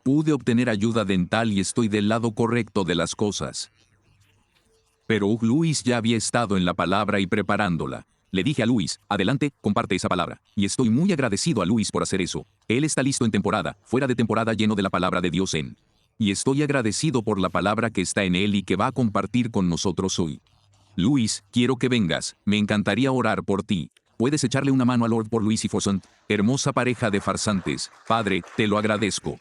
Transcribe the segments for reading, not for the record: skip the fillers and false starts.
Pude obtener ayuda dental y estoy del lado correcto de las cosas. Pero Luis ya había estado en la palabra y preparándola. Le dije a Luis, adelante, comparte esa palabra. Y estoy muy agradecido a Luis por hacer eso. Él está listo en temporada, fuera de temporada, lleno de la palabra de Dios en. Y estoy agradecido por la palabra que está en él y que va a compartir con nosotros hoy. Luis, quiero que vengas, me encantaría orar por ti. ¿Puedes echarle una mano a Lord por Luis y Foson? Hermosa pareja de farsantes. Padre, te lo agradezco.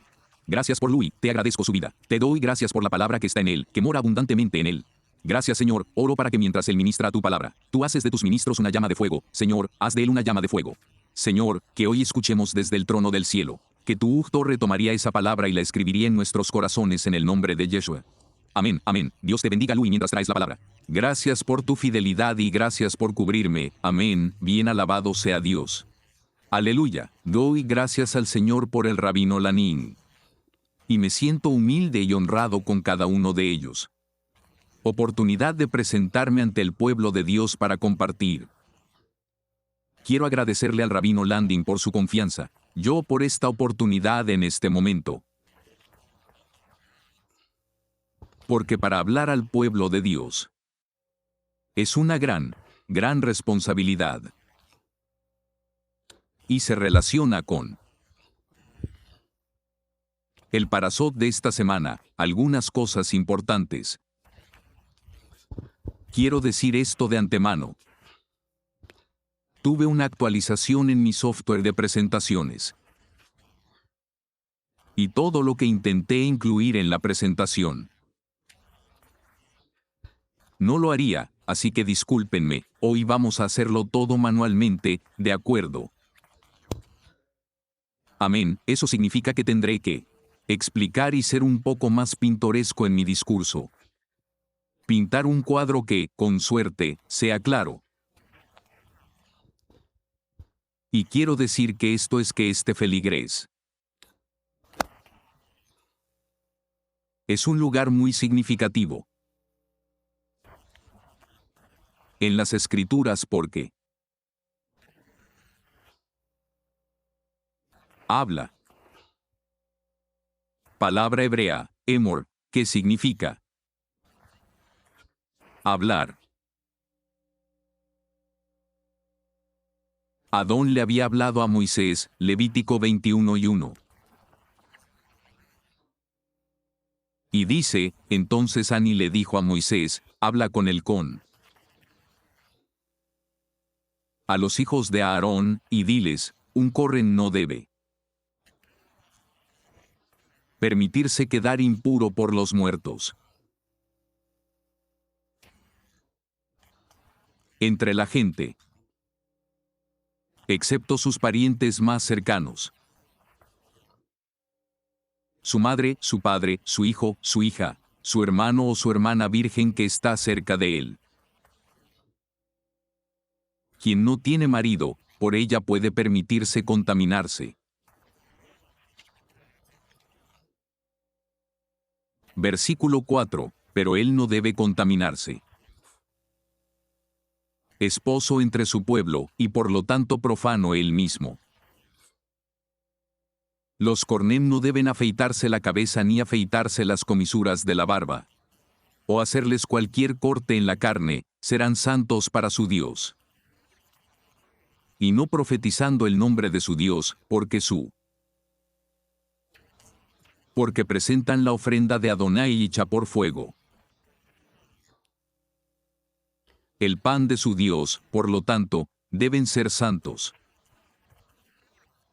Gracias por Luis, te agradezco su vida. Te doy gracias por la palabra que está en él, que mora abundantemente en él. Gracias, Señor, oro para que mientras él ministra tu palabra, tú haces de tus ministros una llama de fuego. Señor, haz de él una llama de fuego. Señor, que hoy escuchemos desde el trono del cielo, que tu torre tomaría esa palabra y la escribiría en nuestros corazones en el nombre de Yeshua. Amén, amén. Dios te bendiga, Luis, mientras traes la palabra. Gracias por tu fidelidad y gracias por cubrirme. Amén, bien alabado sea Dios. Aleluya. Doy gracias al Señor por el rabino Lanín. Y me siento humilde y honrado con cada uno de ellos. Oportunidad de presentarme ante el pueblo de Dios para compartir. Quiero agradecerle al rabino Landing por su confianza, yo por esta oportunidad en este momento. Porque para hablar al pueblo de Dios es una gran responsabilidad. Y se relaciona con el parasot de esta semana, algunas cosas importantes. Quiero decir esto de antemano. Tuve una actualización en mi software de presentaciones. Y todo lo que intenté incluir en la presentación no lo haría, así que discúlpenme, hoy vamos a hacerlo todo manualmente, ¿de acuerdo? Amén, eso significa que tendré que explicar y ser un poco más pintoresco en mi discurso. Pintar un cuadro que, con suerte, sea claro. Y quiero decir que esto es que este feligres es un lugar muy significativo en las escrituras porque habla. Palabra hebrea, emor, que significa hablar. Adón le había hablado a Moisés, Levítico 21:1. Y dice, entonces Ani le dijo a Moisés, habla con el con a los hijos de Aarón, y diles, un corren no debe permitirse quedar impuro por los muertos. Entre la gente, excepto sus parientes más cercanos. Su madre, su padre, su hijo, su hija, su hermano o su hermana virgen que está cerca de él. Quien no tiene marido, por ella puede permitirse contaminarse. Versículo 4, pero él no debe contaminarse. Esposo entre su pueblo, y por lo tanto profano él mismo. Los cornem no deben afeitarse la cabeza ni afeitarse las comisuras de la barba. O hacerles cualquier corte en la carne, serán santos para su Dios. Y no profetizando el nombre de su Dios, porque presentan la ofrenda de Adonai hecha por fuego. El pan de su Dios, por lo tanto, deben ser santos.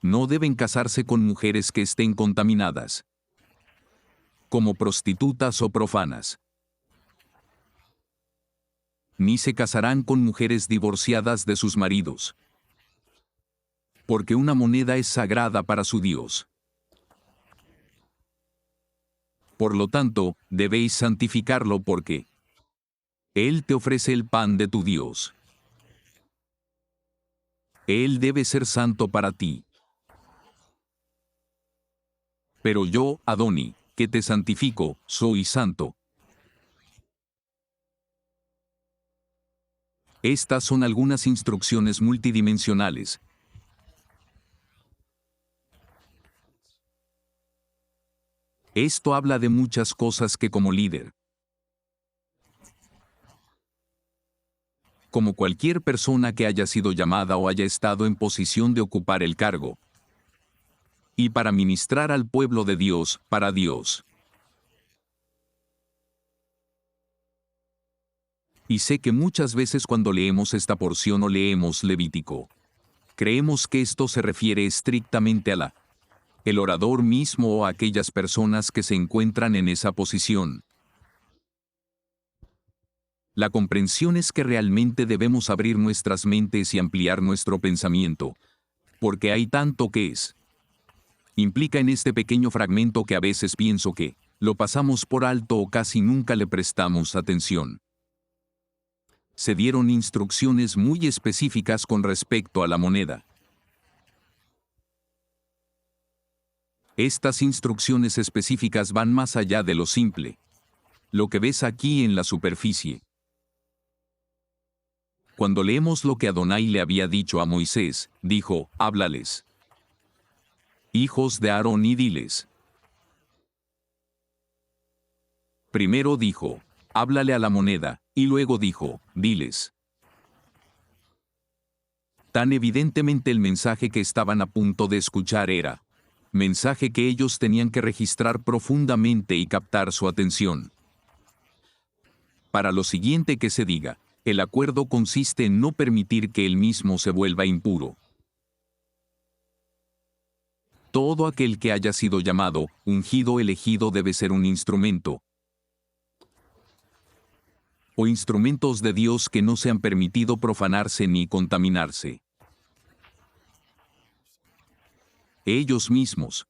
No deben casarse con mujeres que estén contaminadas, como prostitutas o profanas. Ni se casarán con mujeres divorciadas de sus maridos, porque una moneda es sagrada para su Dios. Por lo tanto, debéis santificarlo porque Él te ofrece el pan de tu Dios. Él debe ser santo para ti. Pero yo, Adoni, que te santifico, soy santo. Estas son algunas instrucciones multidimensionales. Esto habla de muchas cosas que como líder, como cualquier persona que haya sido llamada o haya estado en posición de ocupar el cargo, y para ministrar al pueblo de Dios, para Dios. Y sé que muchas veces cuando leemos esta porción o leemos Levítico, creemos que esto se refiere estrictamente a el orador mismo o a aquellas personas que se encuentran en esa posición. La comprensión es que realmente debemos abrir nuestras mentes y ampliar nuestro pensamiento, porque hay tanto que implica en este pequeño fragmento que a veces pienso que lo pasamos por alto o casi nunca le prestamos atención. Se dieron instrucciones muy específicas con respecto a la moneda. Estas instrucciones específicas van más allá de lo simple, lo que ves aquí en la superficie. Cuando leemos lo que Adonai le había dicho a Moisés, dijo, háblales, hijos de Aarón, y diles. Primero dijo, háblale a la moneda, y luego dijo, diles. Tan evidentemente el mensaje que estaban a punto de escuchar era mensaje que ellos tenían que registrar profundamente y captar su atención. Para lo siguiente que se diga, el acuerdo consiste en no permitir que él mismo se vuelva impuro. Todo aquel que haya sido llamado, ungido, elegido debe ser un instrumento, o instrumentos de Dios que no se han permitido profanarse ni contaminarse. Ellos mismos.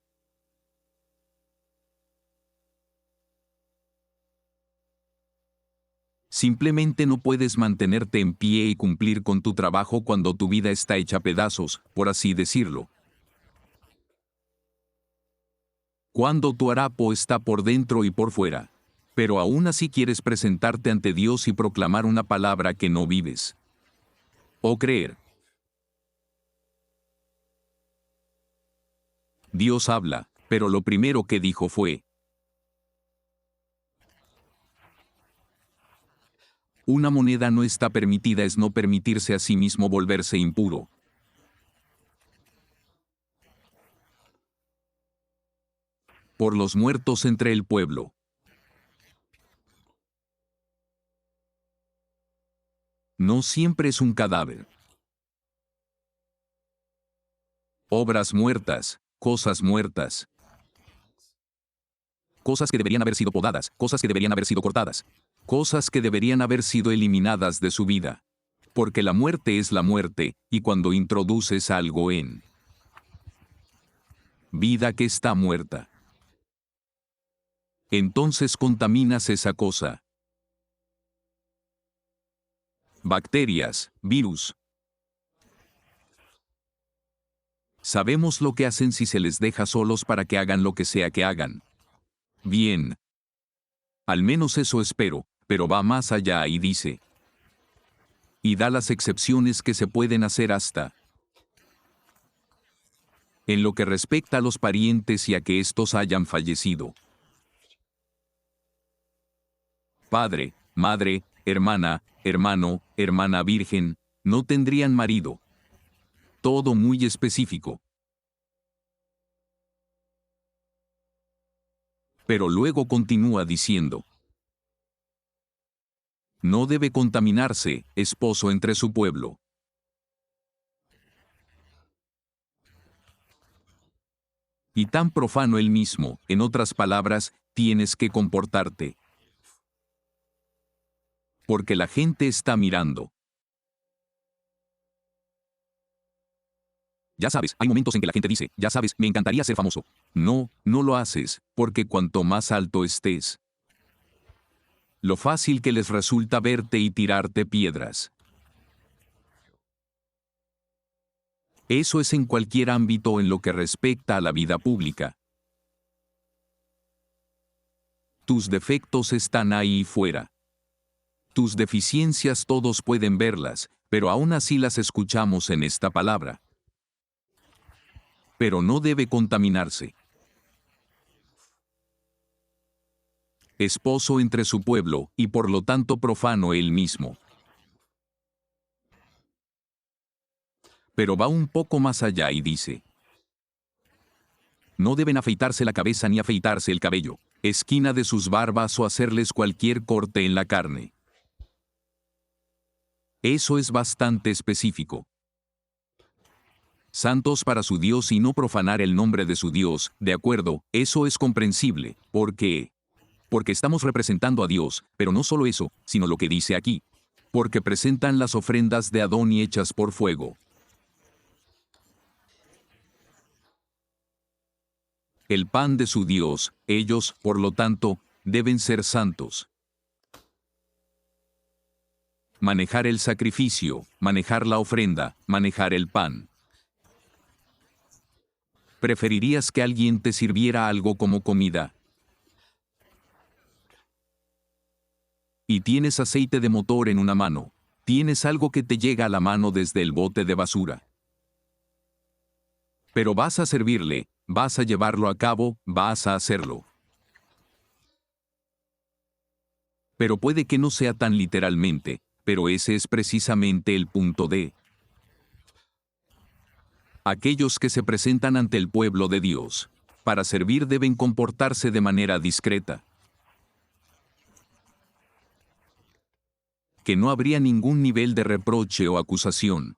Simplemente no puedes mantenerte en pie y cumplir con tu trabajo cuando tu vida está hecha pedazos, por así decirlo. Cuando tu harapo está por dentro y por fuera, pero aún así quieres presentarte ante Dios y proclamar una palabra que no vives. O creer. Dios habla, pero lo primero que dijo fue: una moneda no está permitida, es no permitirse a sí mismo volverse impuro. Por los muertos entre el pueblo. No siempre es un cadáver. Obras muertas, cosas muertas. Cosas que deberían haber sido podadas, cosas que deberían haber sido cortadas. Cosas que deberían haber sido eliminadas de su vida. Porque la muerte es la muerte, y cuando introduces algo en vida que está muerta, entonces contaminas esa cosa. Bacterias, virus. Sabemos lo que hacen si se les deja solos para que hagan lo que sea que hagan. Bien. Al menos eso espero, pero va más allá y dice: y da las excepciones que se pueden hacer hasta en lo que respecta a los parientes y a que éstos hayan fallecido. Padre, madre, hermana, hermano, hermana virgen, no tendrían marido. Todo muy específico. Pero luego continúa diciendo: no debe contaminarse, esposo entre su pueblo. Y tan profano él mismo, en otras palabras, tienes que comportarte. Porque la gente está mirando. Ya sabes, hay momentos en que la gente dice, ya sabes, me encantaría ser famoso. No, no lo haces, porque cuanto más alto estés, lo fácil que les resulta verte y tirarte piedras. Eso es en cualquier ámbito en lo que respecta a la vida pública. Tus defectos están ahí fuera. Tus deficiencias todos pueden verlas, pero aún así las escuchamos en esta palabra. Pero no debe contaminarse. esposo entre su pueblo, y por lo tanto profano él mismo. Pero va un poco más allá y dice: no deben afeitarse la cabeza ni afeitarse el cabello, esquina de sus barbas o hacerles cualquier corte en la carne. Eso es bastante específico. Santos para su Dios y no profanar el nombre de su Dios, de acuerdo, eso es comprensible, porque estamos representando a Dios, pero no solo eso, sino lo que dice aquí. Porque presentan las ofrendas de Adón y hechas por fuego. El pan de su Dios, ellos, por lo tanto, deben ser santos. Manejar el sacrificio, manejar la ofrenda, manejar el pan. ¿Preferirías que alguien te sirviera algo como comida? Y tienes aceite de motor en una mano. Tienes algo que te llega a la mano desde el bote de basura. Pero vas a servirle, vas a llevarlo a cabo, vas a hacerlo. Pero puede que no sea tan literalmente, pero ese es precisamente el punto de aquellos que se presentan ante el pueblo de Dios. Para servir deben comportarse de manera discreta. Que no habría ningún nivel de reproche o acusación.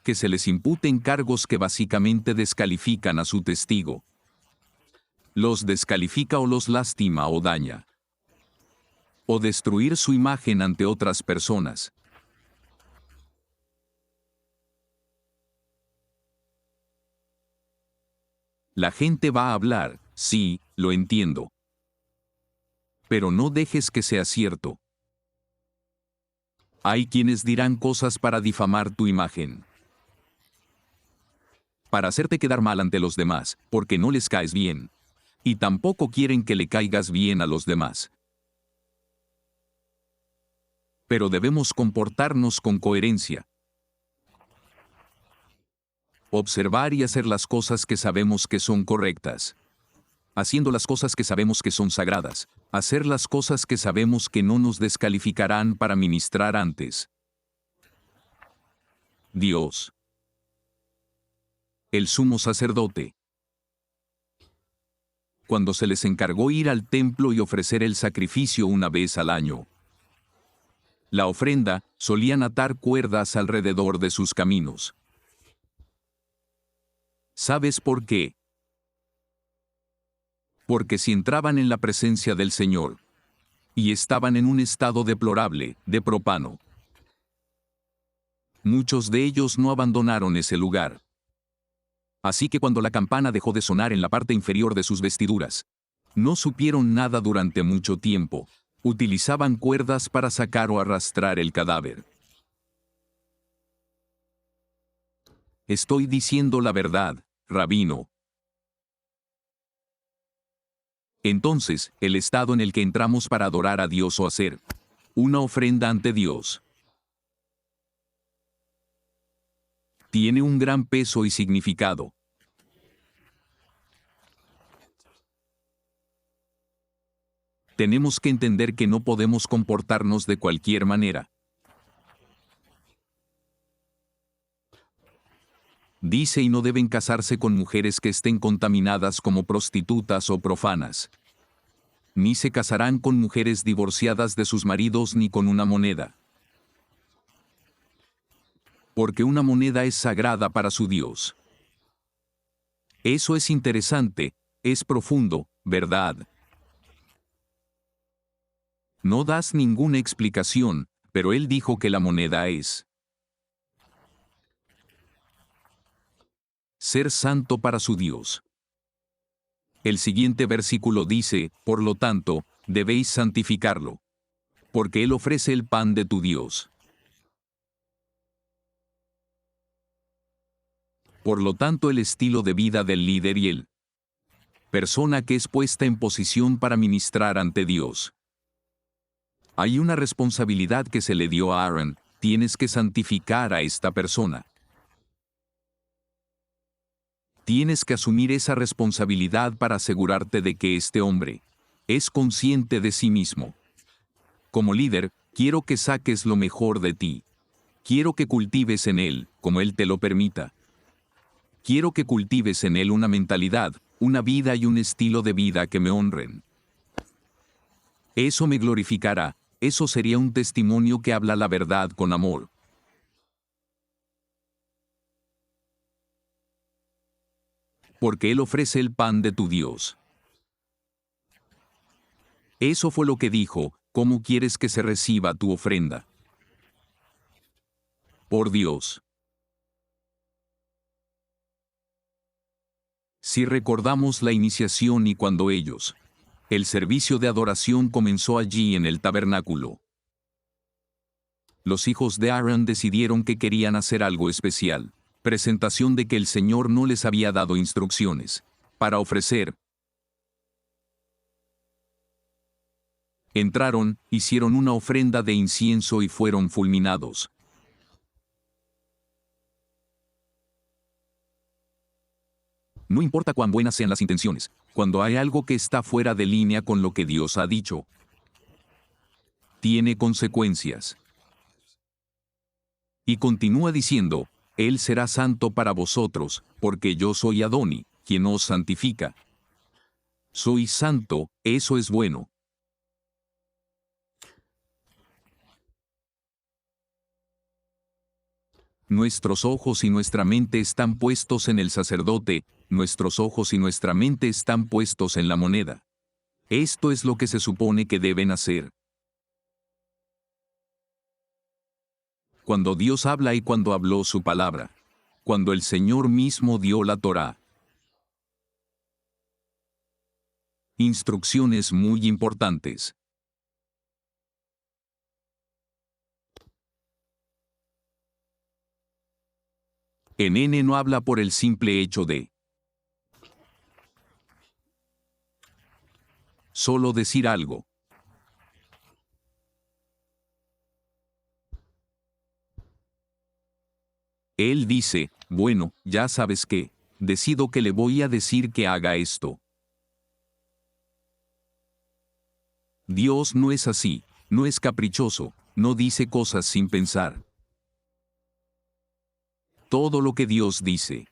Que se les imputen cargos que básicamente descalifican a su testigo. Los descalifica o los lastima o daña. O destruir su imagen ante otras personas. La gente va a hablar, sí, lo entiendo. Pero no dejes que sea cierto. Hay quienes dirán cosas para difamar tu imagen. Para hacerte quedar mal ante los demás, porque no les caes bien. Y tampoco quieren que le caigas bien a los demás. Pero debemos comportarnos con coherencia. Observar y hacer las cosas que sabemos que son correctas. Haciendo las cosas que sabemos que son sagradas. Hacer las cosas que sabemos que no nos descalificarán para ministrar antes Dios. El sumo sacerdote. Cuando se les encargó ir al templo y ofrecer el sacrificio una vez al año. La ofrenda, solían atar cuerdas alrededor de sus caminos. ¿Sabes por qué? Porque si entraban en la presencia del Señor, y estaban en un estado deplorable, de profano, muchos de ellos no abandonaron ese lugar. Así que cuando la campana dejó de sonar en la parte inferior de sus vestiduras, no supieron nada durante mucho tiempo. Utilizaban cuerdas para sacar o arrastrar el cadáver. Estoy diciendo la verdad, rabino. Entonces, el estado en el que entramos para adorar a Dios o hacer una ofrenda ante Dios tiene un gran peso y significado. Tenemos que entender que no podemos comportarnos de cualquier manera. Dice y no deben casarse con mujeres que estén contaminadas como prostitutas o profanas. Ni se casarán con mujeres divorciadas de sus maridos ni con una moneda. Porque una moneda es sagrada para su Dios. Eso es interesante, es profundo, ¿verdad? No das ninguna explicación, pero él dijo que la moneda es ser santo para su Dios. El siguiente versículo dice, por lo tanto, debéis santificarlo, porque él ofrece el pan de tu Dios. Por lo tanto, el estilo de vida del líder y el persona que es puesta en posición para ministrar ante Dios. Hay una responsabilidad que se le dio a Aaron, tienes que santificar a esta persona. Tienes que asumir esa responsabilidad para asegurarte de que este hombre Es consciente de sí mismo. Como líder, quiero que saques lo mejor de ti. Quiero que cultives en él, como él te lo permita. Quiero que cultives en él una mentalidad, una vida y un estilo de vida que me honren. Eso me glorificará, eso sería un testimonio que habla la verdad con amor. Porque Él ofrece el pan de tu Dios. Eso fue lo que dijo, ¿cómo quieres que se reciba tu ofrenda? Por Dios. Si recordamos la iniciación y cuando el servicio de adoración comenzó allí en el tabernáculo. Los hijos de Aarón decidieron que querían hacer algo especial. Presentación de que el Señor no les había dado instrucciones. Para ofrecer. Entraron, hicieron una ofrenda de incienso y fueron fulminados. No importa cuán buenas sean las intenciones, cuando hay algo que está fuera de línea con lo que Dios ha dicho, tiene consecuencias. Y continúa diciendo, Él será santo para vosotros, porque yo soy Adoni, quien os santifica. Soy santo, eso es bueno. Nuestros ojos y nuestra mente están puestos en el sacerdote, nuestros ojos y nuestra mente están puestos en la moneda. Esto es lo que se supone que deben hacer. Cuando Dios habla y cuando habló su palabra. Cuando el Señor mismo dio la Torá. Instrucciones muy importantes. En N no habla por el simple hecho de solo decir algo. Él dice, bueno, ya sabes qué, decido que le voy a decir que haga esto. Dios no es así, no es caprichoso, no dice cosas sin pensar. Todo lo que Dios dice,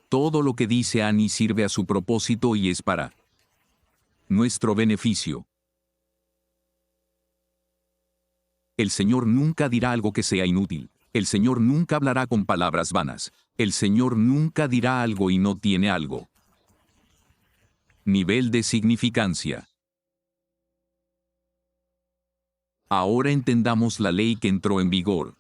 todo lo que dice Annie sirve a su propósito y es para nuestro beneficio. El Señor nunca dirá algo que sea inútil. El Señor nunca hablará con palabras vanas. El Señor nunca dirá algo y no tiene algo. Nivel de significancia. Ahora entendamos la ley que entró en vigor.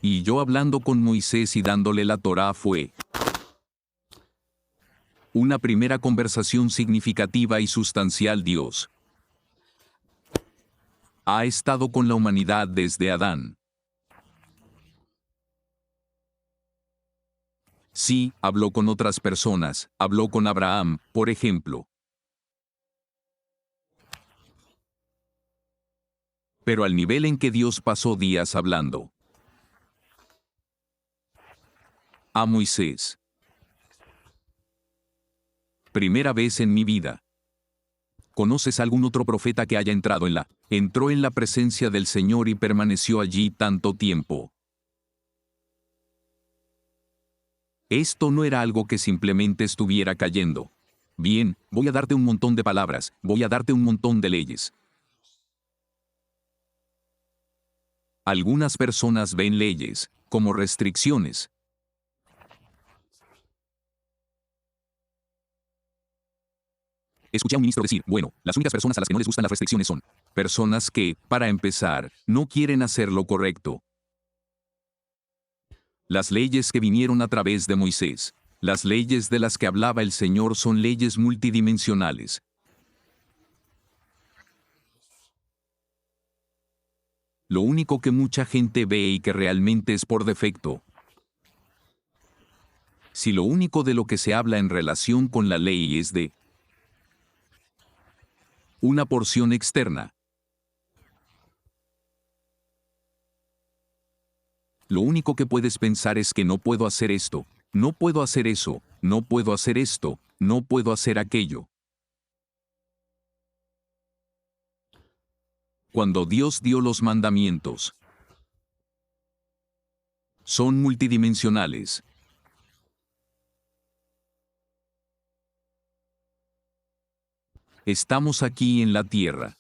Y yo hablando con Moisés y dándole la Torá fue una primera conversación significativa y sustancial. Dios ha estado con la humanidad desde Adán. Sí, habló con otras personas, habló con Abraham, por ejemplo. Pero al nivel en que Dios pasó días hablando a Moisés. Primera vez en mi vida. ¿Conoces algún otro profeta que haya entró en la presencia del Señor y permaneció allí tanto tiempo? Esto no era algo que simplemente estuviera cayendo. Bien, voy a darte un montón de palabras, voy a darte un montón de leyes. Algunas personas ven leyes como restricciones. Escuché a un ministro decir, bueno, las únicas personas a las que no les gustan las restricciones son personas que, para empezar, no quieren hacer lo correcto. Las leyes que vinieron a través de Moisés, las leyes de las que hablaba el Señor son leyes multidimensionales. Lo único que mucha gente ve y que realmente es por defecto. Si lo único de lo que se habla en relación con la ley es de una porción externa, lo único que puedes pensar es que no puedo hacer esto, no puedo hacer eso, no puedo hacer esto, no puedo hacer aquello. Cuando Dios dio los mandamientos, son multidimensionales. Estamos aquí en la tierra.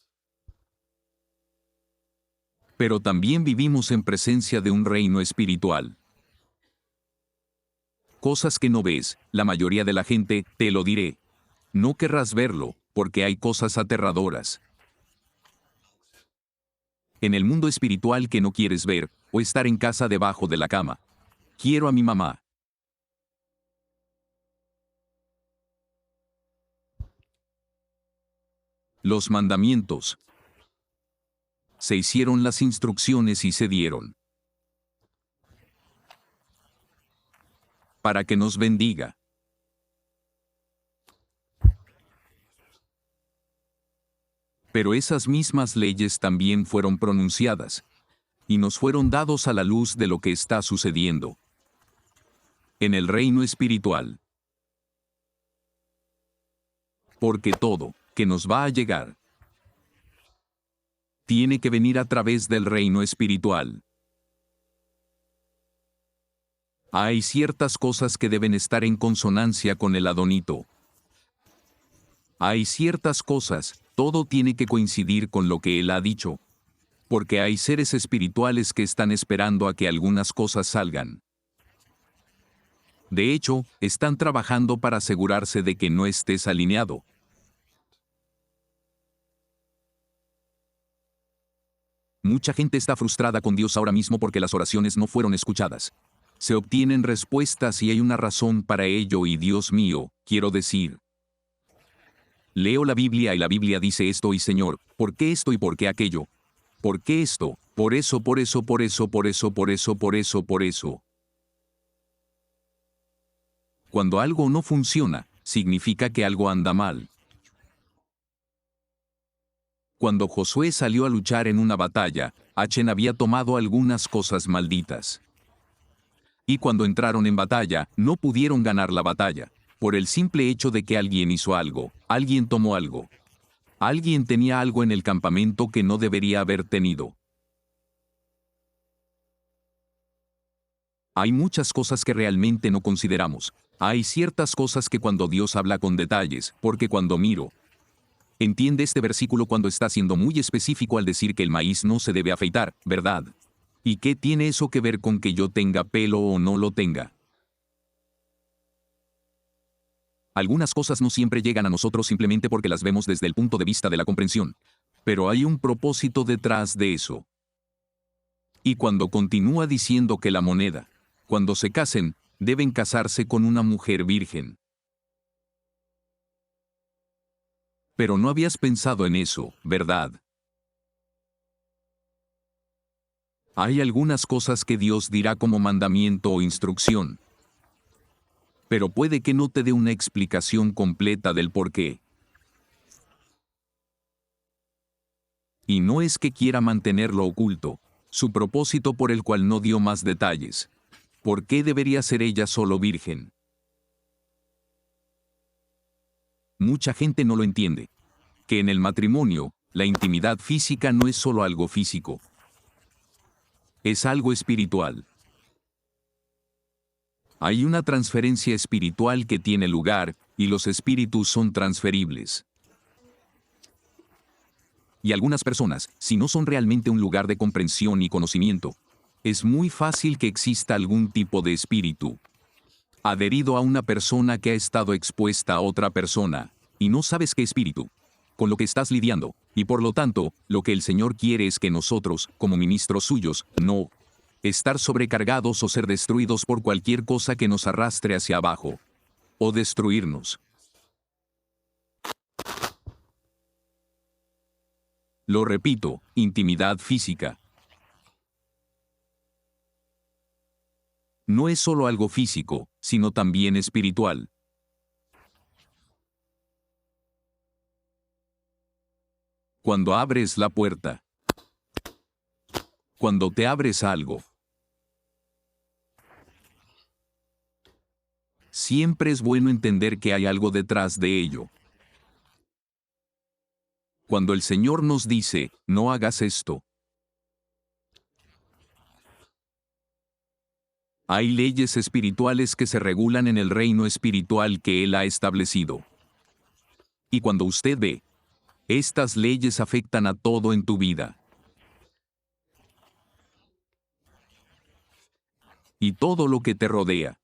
Pero también vivimos en presencia de un reino espiritual. Cosas que no ves, la mayoría de la gente, te lo diré. No querrás verlo, porque hay cosas aterradoras en el mundo espiritual que no quieres ver, o estar en casa debajo de la cama. Quiero a mi mamá. Los mandamientos. Se hicieron las instrucciones y se dieron. Para que nos bendiga. Pero esas mismas leyes también fueron pronunciadas, y nos fueron dados a la luz de lo que está sucediendo en el reino espiritual. Porque todo que nos va a llegar tiene que venir a través del reino espiritual. Hay ciertas cosas que deben estar en consonancia con el adonito. Hay ciertas cosas, todo tiene que coincidir con lo que él ha dicho. Porque hay seres espirituales que están esperando a que algunas cosas salgan. De hecho, están trabajando para asegurarse de que no estés alineado. Mucha gente está frustrada con Dios ahora mismo porque las oraciones no fueron escuchadas. Se obtienen respuestas y hay una razón para ello y Dios mío, quiero decir. Leo la Biblia y la Biblia dice esto y Señor, ¿por qué esto y por qué aquello? ¿Por qué esto? Por eso, por eso, por eso, por eso, por eso, por eso, por eso. Cuando algo no funciona, significa que algo anda mal. Cuando Josué salió a luchar en una batalla, Achan había tomado algunas cosas malditas. Y cuando entraron en batalla, no pudieron ganar la batalla, por el simple hecho de que alguien hizo algo, alguien tomó algo. Alguien tenía algo en el campamento que no debería haber tenido. Hay muchas cosas que realmente no consideramos. Hay ciertas cosas que cuando Dios habla con detalles, porque cuando miro, entiende este versículo cuando está siendo muy específico al decir que el maíz no se debe afeitar, ¿verdad? ¿Y qué tiene eso que ver con que yo tenga pelo o no lo tenga? Algunas cosas no siempre llegan a nosotros simplemente porque las vemos desde el punto de vista de la comprensión. Pero hay un propósito detrás de eso. Y cuando continúa diciendo que la moneda, cuando se casen, deben casarse con una mujer virgen. Pero no habías pensado en eso, ¿verdad? Hay algunas cosas que Dios dirá como mandamiento o instrucción. Pero puede que no te dé una explicación completa del por qué. Y no es que quiera mantenerlo oculto, su propósito por el cual no dio más detalles. ¿Por qué debería ser ella solo virgen? Mucha gente no lo entiende. Que en el matrimonio, la intimidad física no es solo algo físico. Es algo espiritual. Hay una transferencia espiritual que tiene lugar, y los espíritus son transferibles. Y algunas personas, si no son realmente un lugar de comprensión y conocimiento, es muy fácil que exista algún tipo de espíritu adherido a una persona que ha estado expuesta a otra persona, y no sabes qué espíritu, con lo que estás lidiando, y por lo tanto, lo que el Señor quiere es que nosotros, como ministros suyos, no estar sobrecargados o ser destruidos por cualquier cosa que nos arrastre hacia abajo, o destruirnos. Lo repito, intimidad física. No es solo algo físico, sino también espiritual. Cuando abres la puerta. Cuando te abres a algo. Siempre es bueno entender que hay algo detrás de ello. Cuando el Señor nos dice, no hagas esto, hay leyes espirituales que se regulan en el reino espiritual que Él ha establecido. Y cuando usted ve, estas leyes afectan a todo en tu vida. Y todo lo que te rodea.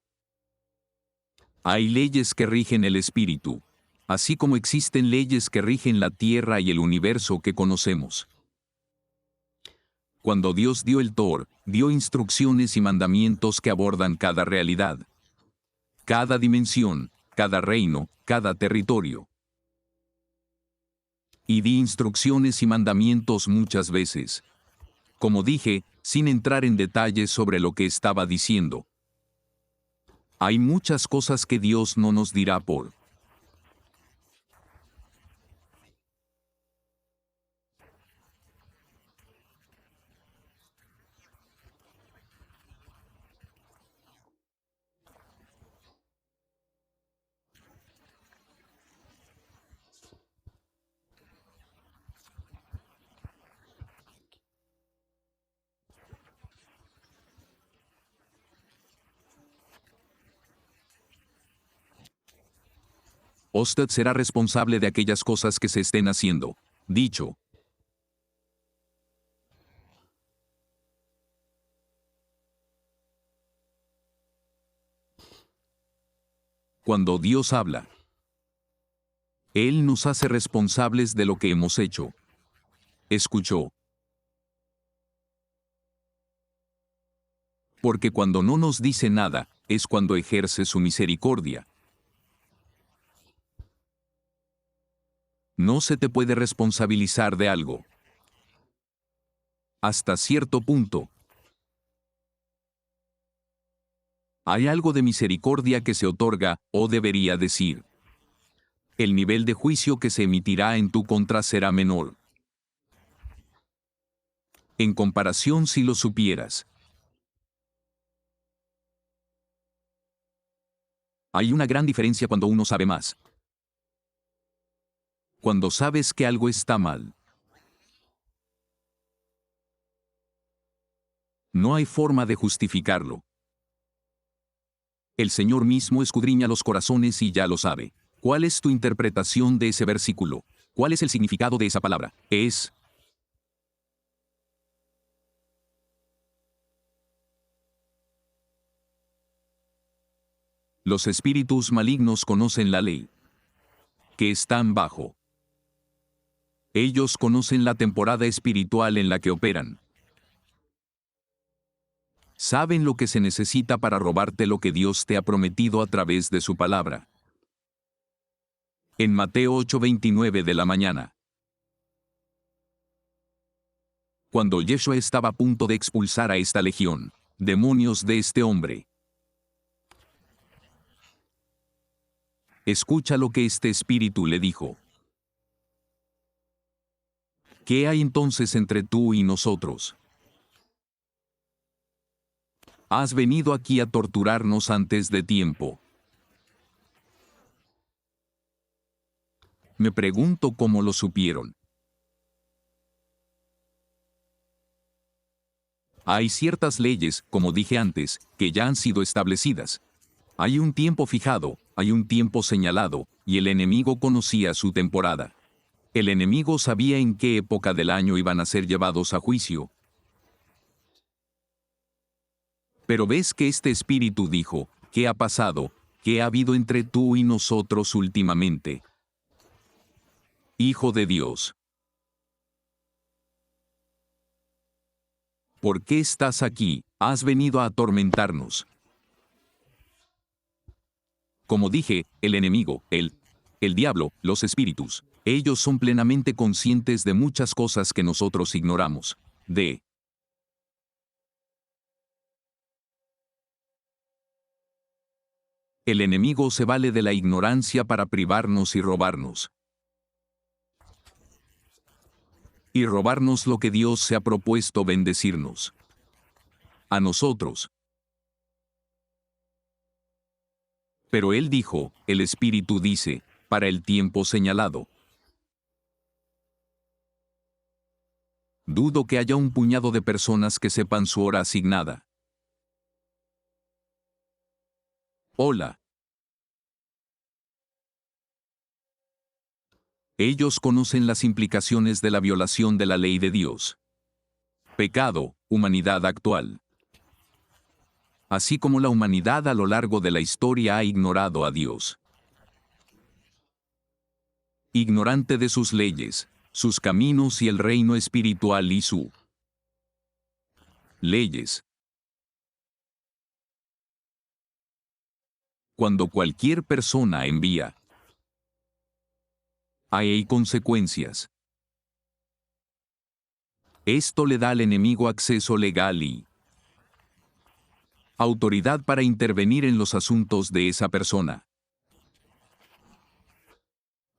Hay leyes que rigen el espíritu, así como existen leyes que rigen la tierra y el universo que conocemos. Cuando Dios dio el Torah, dio instrucciones y mandamientos que abordan cada realidad, cada dimensión, cada reino, cada territorio. Y di instrucciones y mandamientos muchas veces. Como dije, sin entrar en detalles sobre lo que estaba diciendo. Hay muchas cosas que Dios no nos dirá por. Usted será responsable de aquellas cosas que se estén haciendo. Dicho. Cuando Dios habla, Él nos hace responsables de lo que hemos hecho. Escuchó. Porque cuando no nos dice nada, es cuando ejerce su misericordia. No se te puede responsabilizar de algo. Hasta cierto punto. Hay algo de misericordia que se otorga, o debería decir. El nivel de juicio que se emitirá en tu contra será menor. En comparación si lo supieras. Hay una gran diferencia cuando uno sabe más. Cuando sabes que algo está mal. No hay forma de justificarlo. El Señor mismo escudriña los corazones y ya lo sabe. ¿Cuál es tu interpretación de ese versículo? ¿Cuál es el significado de esa palabra? Es... Los espíritus malignos conocen la ley. Que están bajo. Ellos conocen la temporada espiritual en la que operan. Saben lo que se necesita para robarte lo que Dios te ha prometido a través de su palabra. En Mateo 8:29 de la mañana. Cuando Yeshua estaba a punto de expulsar a esta legión, demonios de este hombre. Escucha lo que este espíritu le dijo. ¿Qué hay entonces entre tú y nosotros? Has venido aquí a torturarnos antes de tiempo. Me pregunto cómo lo supieron. Hay ciertas leyes, como dije antes, que ya han sido establecidas. Hay un tiempo fijado, hay un tiempo señalado, y el enemigo conocía su temporada. El enemigo sabía en qué época del año iban a ser llevados a juicio. Pero ves que este espíritu dijo, ¿qué ha pasado? ¿Qué ha habido entre tú y nosotros últimamente? Hijo de Dios. ¿Por qué estás aquí? Has venido a atormentarnos. Como dije, el enemigo, el diablo, los espíritus, ellos son plenamente conscientes de muchas cosas que nosotros ignoramos. El enemigo se vale de la ignorancia para privarnos y robarnos. Y robarnos lo que Dios se ha propuesto bendecirnos. A nosotros. Pero él dijo, el Espíritu dice, para el tiempo señalado. Dudo que haya un puñado de personas que sepan su hora asignada. Hola. Ellos conocen las implicaciones de la violación de la ley de Dios. Pecado, humanidad actual. Así como la humanidad a lo largo de la historia ha ignorado a Dios. Ignorante de sus leyes, sus caminos y el reino espiritual y su leyes. Cuando cualquier persona envía, hay consecuencias. Esto le da al enemigo acceso legal y autoridad para intervenir en los asuntos de esa persona,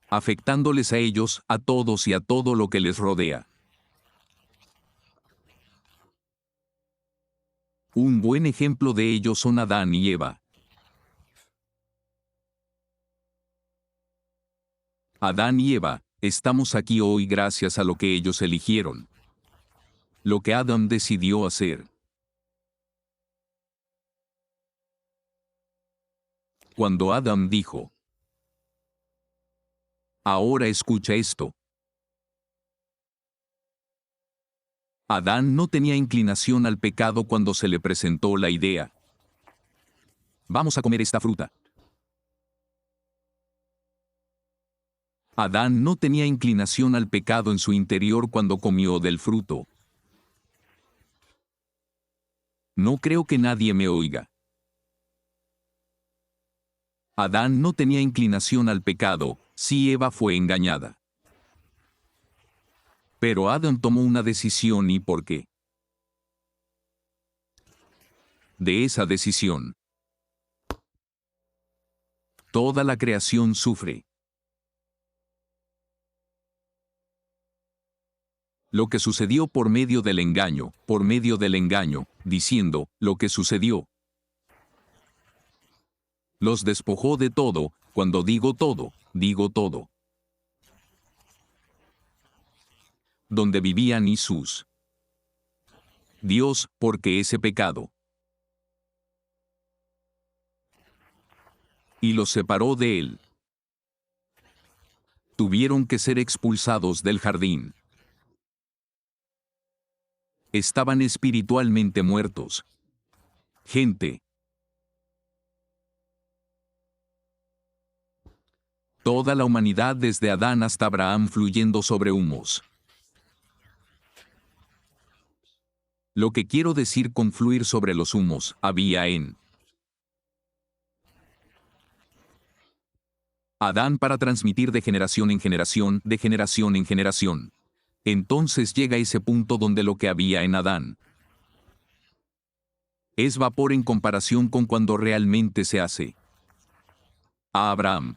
afectándoles a ellos, a todos y a todo lo que les rodea. Un buen ejemplo de ello son Adán y Eva. Adán y Eva, estamos aquí hoy gracias a lo que ellos eligieron. Lo que Adán decidió hacer. Cuando Adán dijo, ahora escucha esto. Adán no tenía inclinación al pecado cuando se le presentó la idea. Vamos a comer esta fruta. Adán no tenía inclinación al pecado en su interior cuando comió del fruto. No creo que nadie me oiga. Adán no tenía inclinación al pecado, si Eva fue engañada. Pero Adán tomó una decisión y ¿por qué? De esa decisión, toda la creación sufre. Lo que sucedió por medio del engaño, diciendo, lo que sucedió. Los despojó de todo, cuando digo todo, digo todo. Donde vivían y sus Dios, porque ese pecado. Y los separó de él. Tuvieron que ser expulsados del jardín. Estaban espiritualmente muertos. Gente. Toda la humanidad desde Adán hasta Abraham fluyendo sobre humos. Lo que quiero decir con fluir sobre los humos, había en Adán para transmitir de generación en generación, de generación en generación. Entonces llega ese punto donde lo que había en Adán es vapor en comparación con cuando realmente se hace a Abraham.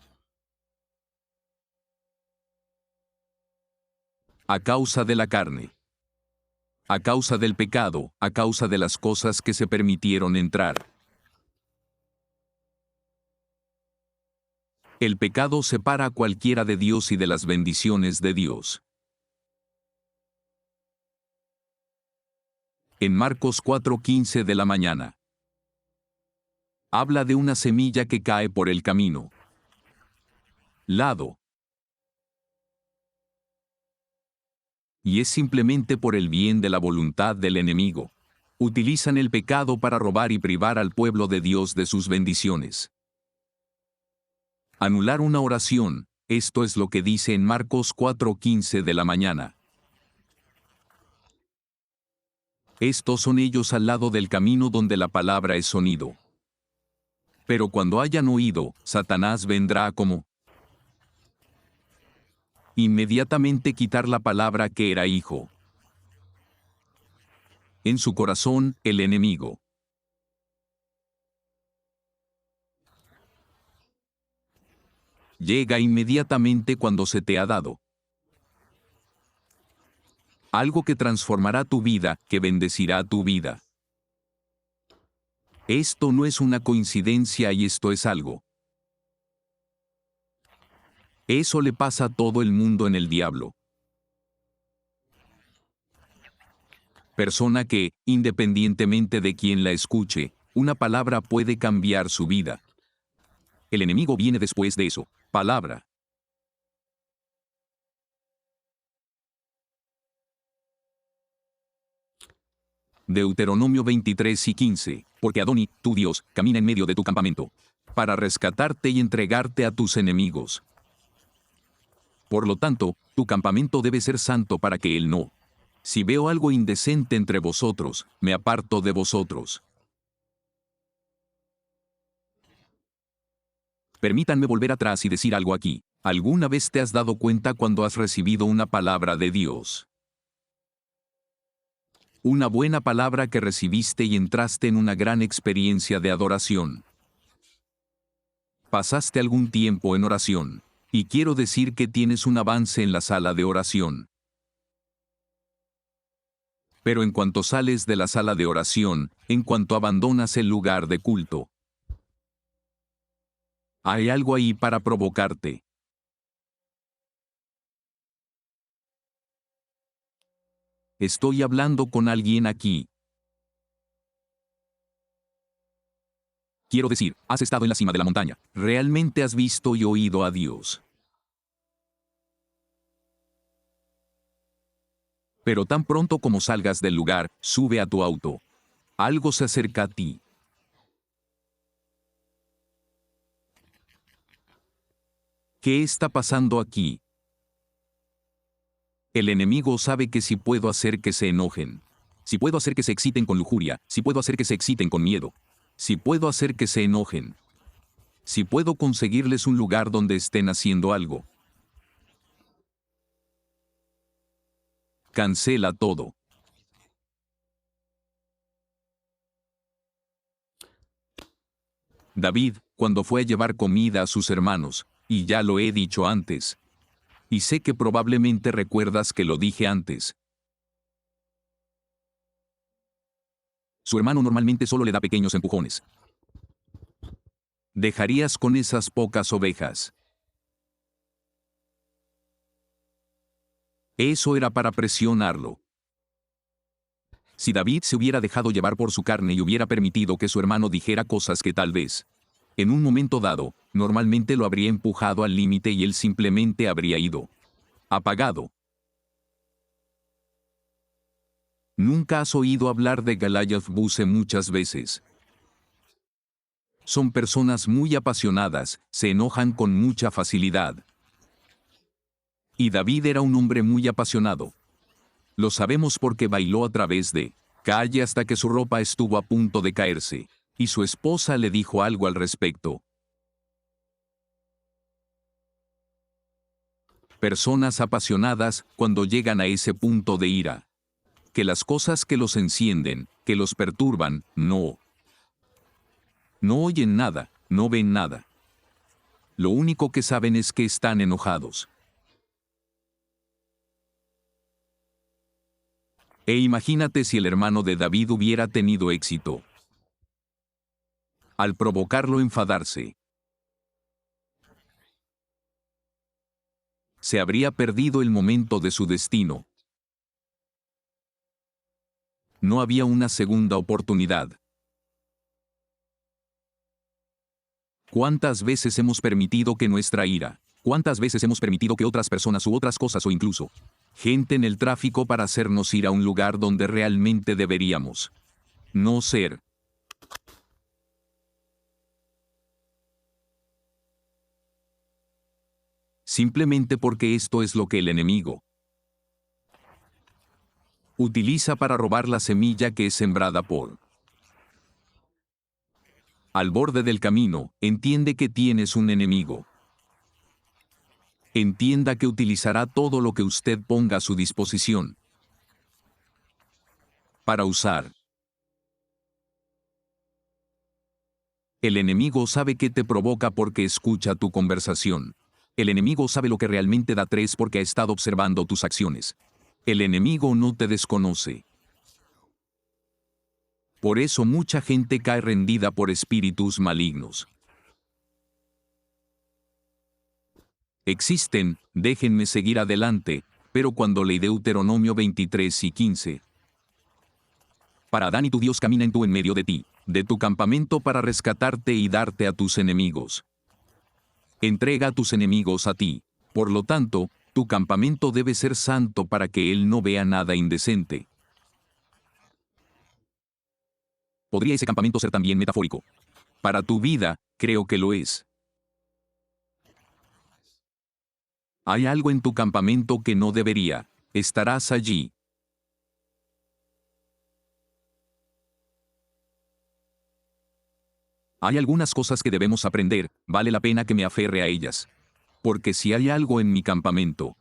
A causa de la carne. A causa del pecado, a causa de las cosas que se permitieron entrar. El pecado separa a cualquiera de Dios y de las bendiciones de Dios. En Marcos 4:15 de la mañana. Habla de una semilla que cae por el camino. Lado. Y es simplemente por el bien de la voluntad del enemigo. Utilizan el pecado para robar y privar al pueblo de Dios de sus bendiciones. Anular una oración, esto es lo que dice en Marcos 4:15 de la mañana. Estos son ellos al lado del camino donde la palabra es sonido. Pero cuando hayan oído, Satanás vendrá como inmediatamente quitar la palabra que era hijo. En su corazón, el enemigo. Llega inmediatamente cuando se te ha dado algo que transformará tu vida, que bendecirá tu vida. Esto no es una coincidencia y esto es algo Eso le pasa a todo el mundo en el diablo. Persona que, independientemente de quien la escuche, una palabra puede cambiar su vida. El enemigo viene después de eso. Palabra. Deuteronomio 23:15. Porque Adoni, tu Dios, camina en medio de tu campamento, para rescatarte y entregarte a tus enemigos. Por lo tanto, tu campamento debe ser santo para que Él no. Si veo algo indecente entre vosotros, me aparto de vosotros. Permítanme volver atrás y decir algo aquí. ¿Alguna vez te has dado cuenta cuando has recibido una palabra de Dios? Una buena palabra que recibiste y entraste en una gran experiencia de adoración. Pasaste algún tiempo en oración. Y quiero decir que tienes un avance en la sala de oración. Pero en cuanto sales de la sala de oración, en cuanto abandonas el lugar de culto, hay algo ahí para provocarte. Estoy hablando con alguien aquí. Quiero decir, has estado en la cima de la montaña. Realmente has visto y oído a Dios. Pero tan pronto como salgas del lugar, sube a tu auto. Algo se acerca a ti. ¿Qué está pasando aquí? El enemigo sabe que si puedo hacer que se enojen, si puedo hacer que se exciten con lujuria, si puedo hacer que se exciten con miedo, si puedo hacer que se enojen, si puedo conseguirles un lugar donde estén haciendo algo, cancela todo. David, cuando fue a llevar comida a sus hermanos, y ya lo he dicho antes, y sé que probablemente recuerdas que lo dije antes. Su hermano normalmente solo le da pequeños empujones. ¿Dejarías con esas pocas ovejas? Eso era para presionarlo. Si David se hubiera dejado llevar por su carne y hubiera permitido que su hermano dijera cosas que tal vez, en un momento dado, normalmente lo habría empujado al límite y él simplemente habría ido apagado. Nunca has oído hablar de Goliath Buse muchas veces. Son personas muy apasionadas, se enojan con mucha facilidad. Y David era un hombre muy apasionado. Lo sabemos porque bailó a través de calle hasta que su ropa estuvo a punto de caerse, y su esposa le dijo algo al respecto. Personas apasionadas, cuando llegan a ese punto de ira, que las cosas que los encienden, que los perturban, no oyen nada, no ven nada. Lo único que saben es que están enojados. E imagínate si el hermano de David hubiera tenido éxito. Al provocarlo a enfadarse, se habría perdido el momento de su destino. No había una segunda oportunidad. ¿Cuántas veces hemos permitido que nuestra ira, cuántas veces hemos permitido que otras personas u otras cosas o incluso gente en el tráfico para hacernos ir a un lugar donde realmente deberíamos no ser? Simplemente porque esto es lo que el enemigo utiliza para robar la semilla que es sembrada por. Al borde del camino, entiende que tienes un enemigo. Entienda que utilizará todo lo que usted ponga a su disposición para usar. El enemigo sabe que te provoca porque escucha tu conversación. El enemigo sabe lo que realmente da tres porque ha estado observando tus acciones. El enemigo no te desconoce. Por eso mucha gente cae rendida por espíritus malignos. Existen, déjenme seguir adelante, pero cuando leí Deuteronomio 23 y 15. Para Adán y tu Dios camina en medio de ti, de tu campamento para rescatarte y darte a tus enemigos. Entrega a tus enemigos a ti. Por lo tanto, tu campamento debe ser santo para que él no vea nada indecente. ¿Podría ese campamento ser también metafórico? Para tu vida, creo que lo es. Hay algo en tu campamento que no debería. Estarás allí. Hay algunas cosas que debemos aprender, vale la pena que me aferre a ellas. Porque si hay algo en mi campamento.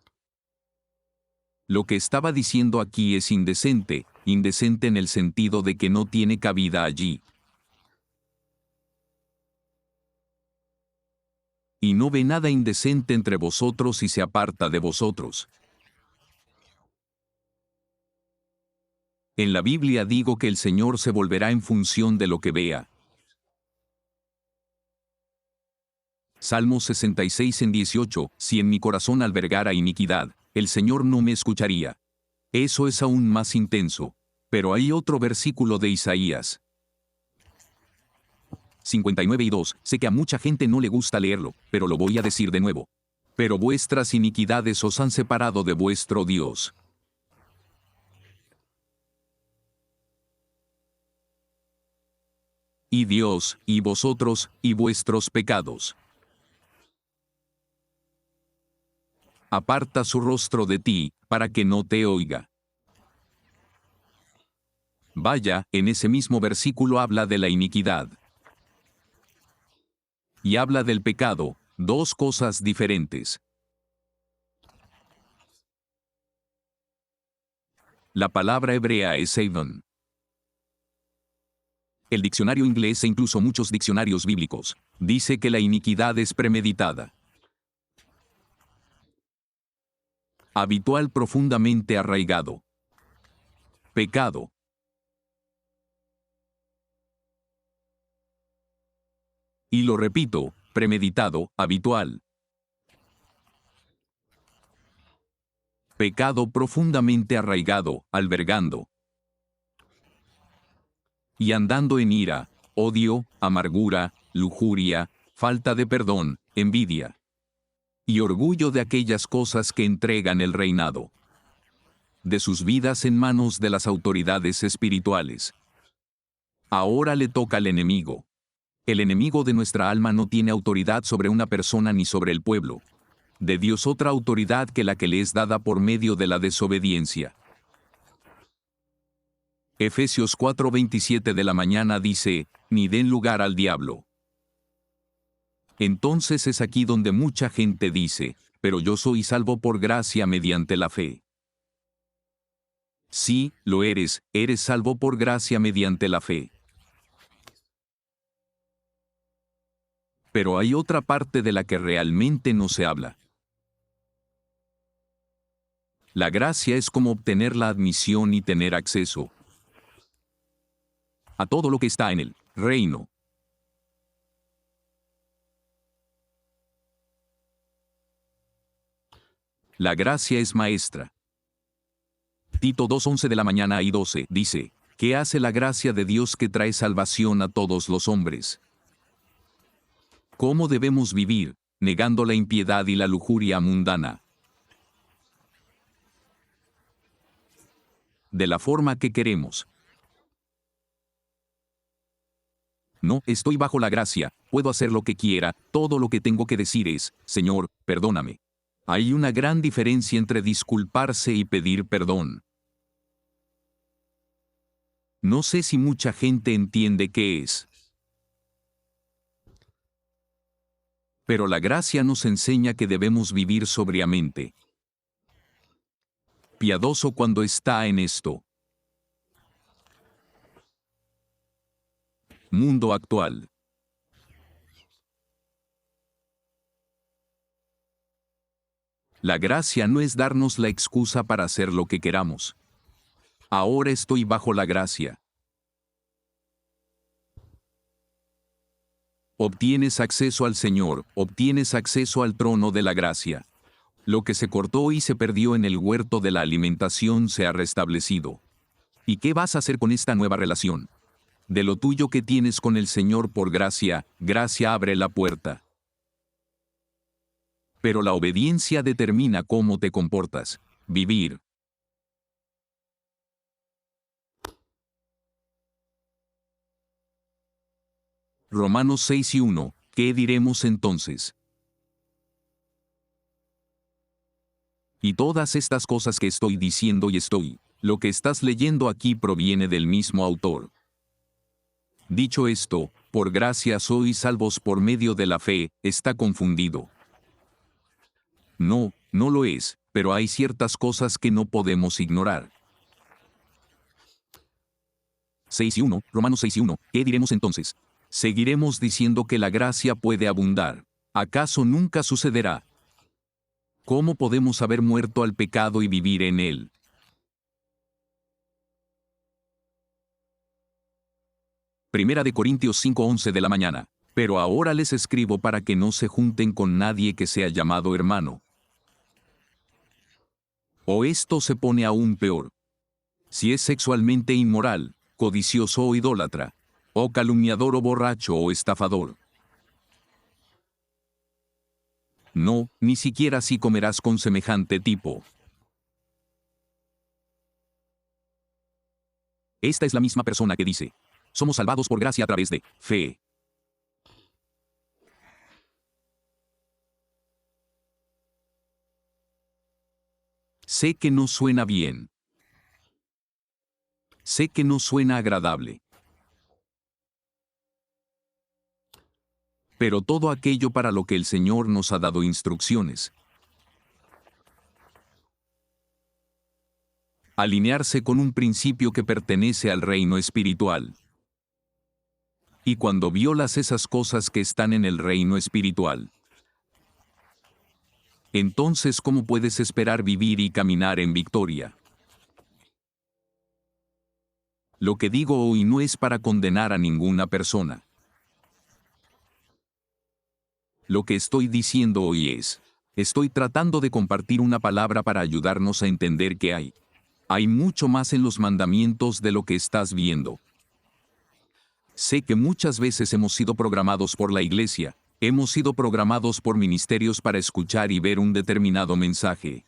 Lo que estaba diciendo aquí es indecente, indecente en el sentido de que no tiene cabida allí. Y no ve nada indecente entre vosotros y se aparta de vosotros. En la Biblia digo que el Señor se volverá en función de lo que vea. Salmo 66 en 18, si en mi corazón albergara iniquidad, el Señor no me escucharía. Eso es aún más intenso. Pero hay otro versículo de Isaías 59 y 2, sé que a mucha gente no le gusta leerlo, pero lo voy a decir de nuevo. Pero vuestras iniquidades os han separado de vuestro Dios. Y Dios, y vosotros, y vuestros pecados. Aparta su rostro de ti, para que no te oiga. Vaya, en ese mismo versículo habla de la iniquidad. Y habla del pecado, dos cosas diferentes. La palabra hebrea es Avon. El diccionario inglés e incluso muchos diccionarios bíblicos dice que la iniquidad es premeditada. Habitual, profundamente arraigado. Pecado. Y lo repito, premeditado, habitual. Pecado profundamente arraigado, albergando. Y andando en ira, odio, amargura, lujuria, falta de perdón, envidia. Y orgullo de aquellas cosas que entregan el reinado de sus vidas en manos de las autoridades espirituales. Ahora le toca al enemigo. El enemigo de nuestra alma no tiene autoridad sobre una persona ni sobre el pueblo de Dios, otra autoridad que la que le es dada por medio de la desobediencia. Efesios 4:27 de la mañana dice, ni den lugar al diablo. Entonces es aquí donde mucha gente dice, pero yo soy salvo por gracia mediante la fe. Sí, lo eres salvo por gracia mediante la fe. Pero hay otra parte de la que realmente no se habla. La gracia es como obtener la admisión y tener acceso a todo lo que está en el reino. La gracia es maestra. Tito 2:11 de la mañana y 12 dice, ¿qué hace la gracia de Dios que trae salvación a todos los hombres? ¿Cómo debemos vivir, negando la impiedad y la lujuria mundana? De la forma que queremos. No, estoy bajo la gracia, puedo hacer lo que quiera, todo lo que tengo que decir es, Señor, perdóname. Hay una gran diferencia entre disculparse y pedir perdón. No sé si mucha gente entiende qué es. Pero la gracia nos enseña que debemos vivir sobriamente. Piadoso cuando está en esto. Mundo actual. La gracia no es darnos la excusa para hacer lo que queramos. Ahora estoy bajo la gracia. Obtienes acceso al Señor, obtienes acceso al trono de la gracia. Lo que se cortó y se perdió en el huerto de la alimentación se ha restablecido. ¿Y qué vas a hacer con esta nueva relación? De lo tuyo que tienes con el Señor por gracia, gracia abre la puerta. Pero la obediencia determina cómo te comportas. Vivir. Romanos 6:1. ¿Qué diremos entonces? Y todas estas cosas que estoy diciendo lo que estás leyendo aquí proviene del mismo autor. Dicho esto, por gracia sois salvos por medio de la fe, está confundido. No, no lo es, pero hay ciertas cosas que no podemos ignorar. 6:1, Romanos 6:1, ¿qué diremos entonces? Seguiremos diciendo que la gracia puede abundar. ¿Acaso nunca sucederá? ¿Cómo podemos haber muerto al pecado y vivir en él? Primera de Corintios 5:11 de la mañana. Pero ahora les escribo para que no se junten con nadie que sea llamado hermano. O esto se pone aún peor. Si es sexualmente inmoral, codicioso o idólatra, o calumniador o borracho o estafador. No, ni siquiera si comerás con semejante tipo. Esta es la misma persona que dice, somos salvados por gracia a través de fe. Sé que no suena bien. Sé que no suena agradable. Pero todo aquello para lo que el Señor nos ha dado instrucciones. Alinearse con un principio que pertenece al reino espiritual. Y cuando violas esas cosas que están en el reino espiritual, entonces ¿cómo puedes esperar vivir y caminar en victoria? Lo que digo hoy no es para condenar a ninguna persona. Lo que estoy diciendo hoy estoy tratando de compartir una palabra para ayudarnos a entender que hay mucho más en los mandamientos de lo que estás viendo. Sé que muchas veces hemos sido programados por la iglesia, hemos sido programados por ministerios para escuchar y ver un determinado mensaje.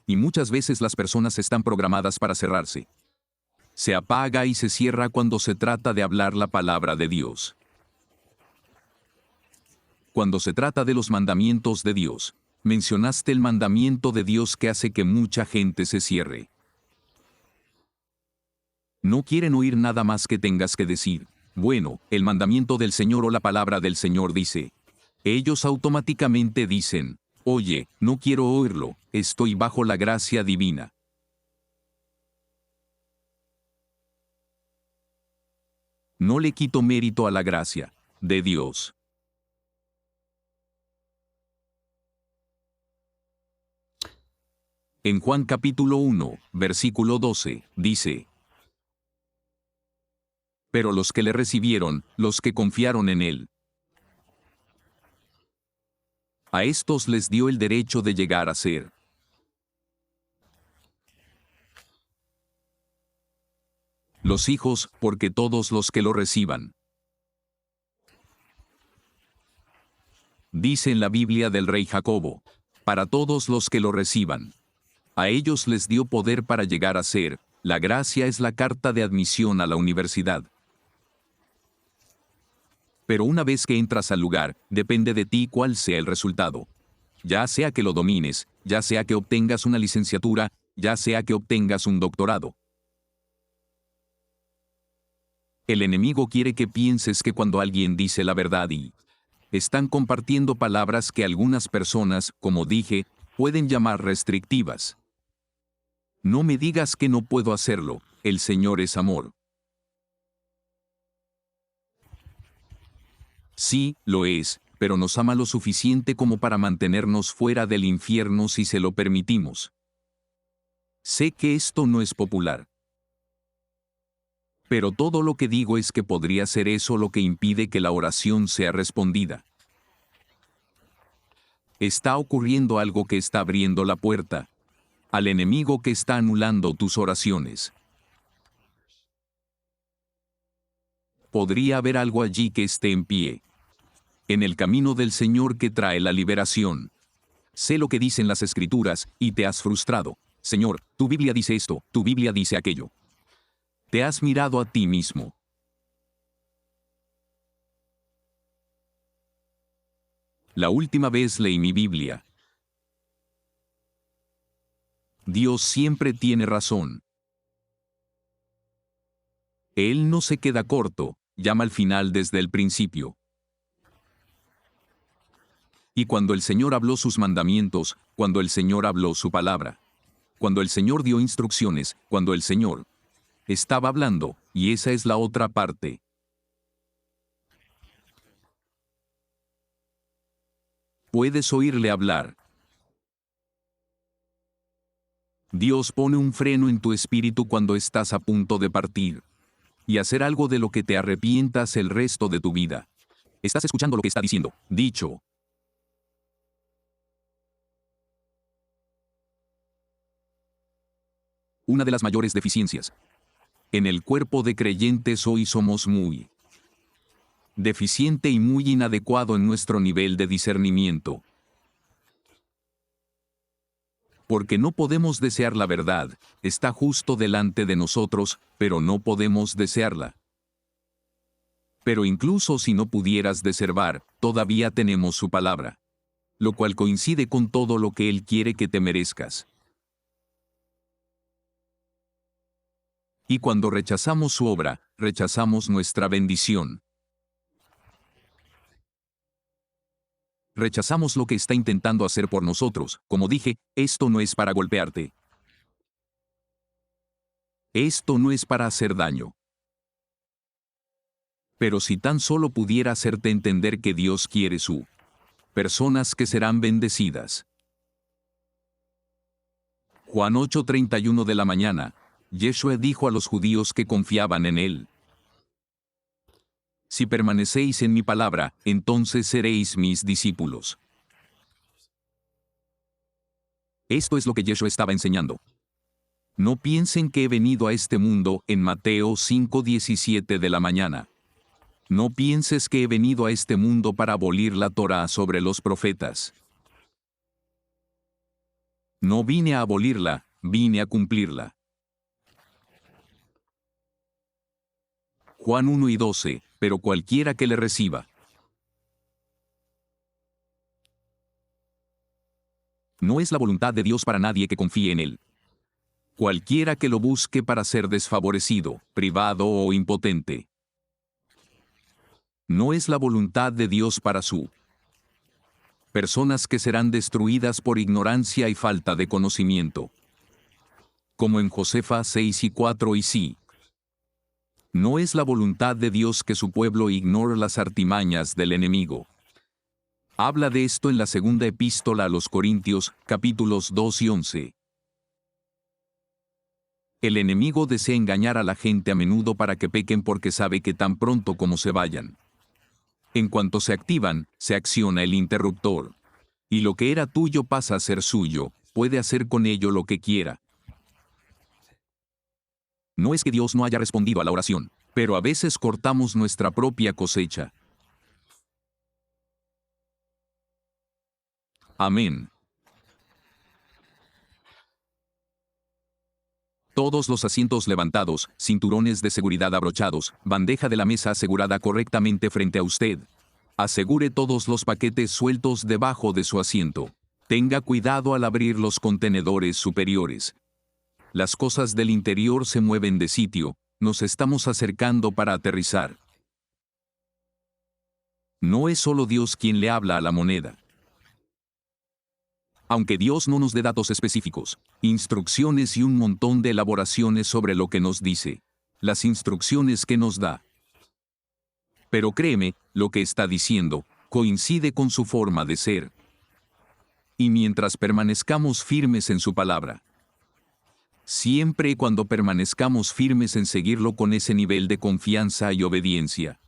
Y muchas veces las personas están programadas para cerrarse. Se apaga y se cierra cuando se trata de hablar la palabra de Dios. Cuando se trata de los mandamientos de Dios, mencionaste el mandamiento de Dios que hace que mucha gente se cierre. No quieren oír nada más que tengas que decir, bueno, el mandamiento del Señor o la palabra del Señor dice. Ellos automáticamente dicen, oye, no quiero oírlo, estoy bajo la gracia divina. No le quito mérito a la gracia de Dios. En Juan capítulo 1, versículo 12, dice, pero los que le recibieron, los que confiaron en él, a estos les dio el derecho de llegar a ser los hijos, porque todos los que lo reciban. Dice en la Biblia del rey Jacobo, para todos los que lo reciban. A ellos les dio poder para llegar a ser, la gracia es la carta de admisión a la universidad. Pero una vez que entras al lugar, depende de ti cuál sea el resultado. Ya sea que lo domines, ya sea que obtengas una licenciatura, ya sea que obtengas un doctorado. El enemigo quiere que pienses que cuando alguien dice la verdad y están compartiendo palabras que algunas personas, como dije, pueden llamar restrictivas. No me digas que no puedo hacerlo, el Señor es amor. Sí, lo es, pero nos ama lo suficiente como para mantenernos fuera del infierno si se lo permitimos. Sé que esto no es popular. Pero todo lo que digo es que podría ser eso lo que impide que la oración sea respondida. Está ocurriendo algo que está abriendo la puerta al enemigo que está anulando tus oraciones. Podría haber algo allí que esté en pie, en el camino del Señor que trae la liberación. Sé lo que dicen las Escrituras, y te has frustrado. Señor, tu Biblia dice esto, tu Biblia dice aquello. Te has mirado a ti mismo. La última vez leí mi Biblia. Dios siempre tiene razón. Él no se queda corto, llama al final desde el principio. Y cuando el Señor habló sus mandamientos, cuando el Señor habló su palabra, cuando el Señor dio instrucciones, cuando el Señor estaba hablando, y esa es la otra parte. Puedes oírle hablar. Dios pone un freno en tu espíritu cuando estás a punto de partir y hacer algo de lo que te arrepientas el resto de tu vida. Estás escuchando lo que está diciendo, dicho. Una de las mayores deficiencias en el cuerpo de creyentes hoy somos muy deficiente y muy inadecuado en nuestro nivel de discernimiento. Porque no podemos desear la verdad, está justo delante de nosotros, pero no podemos desearla. Pero incluso si no pudieras deservar, todavía tenemos su palabra, lo cual coincide con todo lo que Él quiere que te merezcas. Y cuando rechazamos su obra, rechazamos nuestra bendición. Rechazamos lo que está intentando hacer por nosotros. Como dije, esto no es para golpearte. Esto no es para hacer daño. Pero si tan solo pudiera hacerte entender que Dios quiere su personas que serán bendecidas. Juan 8:31 de la mañana, Yeshua dijo a los judíos que confiaban en Él: si permanecéis en mi palabra, entonces seréis mis discípulos. Esto es lo que Yeshua estaba enseñando. No piensen que he venido a este mundo, en Mateo 5:17 de la mañana. No pienses que he venido a este mundo para abolir la Torá sobre los profetas. No vine a abolirla, vine a cumplirla. Juan 1:12, pero cualquiera que le reciba. No es la voluntad de Dios para nadie que confíe en Él. Cualquiera que lo busque para ser desfavorecido, privado o impotente. No es la voluntad de Dios para su personas que serán destruidas por ignorancia y falta de conocimiento. Como en Josefa 6:4 y sí. No es la voluntad de Dios que su pueblo ignore las artimañas del enemigo. Habla de esto en la segunda epístola a los Corintios, capítulos 2 y 11. El enemigo desea engañar a la gente a menudo para que pequen porque sabe que tan pronto como se vayan, en cuanto se activan, se acciona el interruptor. Y lo que era tuyo pasa a ser suyo, puede hacer con ello lo que quiera. No es que Dios no haya respondido a la oración, pero a veces cortamos nuestra propia cosecha. Amén. Todos los asientos levantados, cinturones de seguridad abrochados, bandeja de la mesa asegurada correctamente frente a usted. Asegure todos los paquetes sueltos debajo de su asiento. Tenga cuidado al abrir los contenedores superiores. Las cosas del interior se mueven de sitio, nos estamos acercando para aterrizar. No es solo Dios quien le habla a la moneda. Aunque Dios no nos dé datos específicos, instrucciones y un montón de elaboraciones sobre lo que nos dice, las instrucciones que nos da. Pero créeme, lo que está diciendo coincide con su forma de ser. Y mientras permanezcamos firmes en su palabra, siempre y cuando permanezcamos firmes en seguirlo con ese nivel de confianza y obediencia.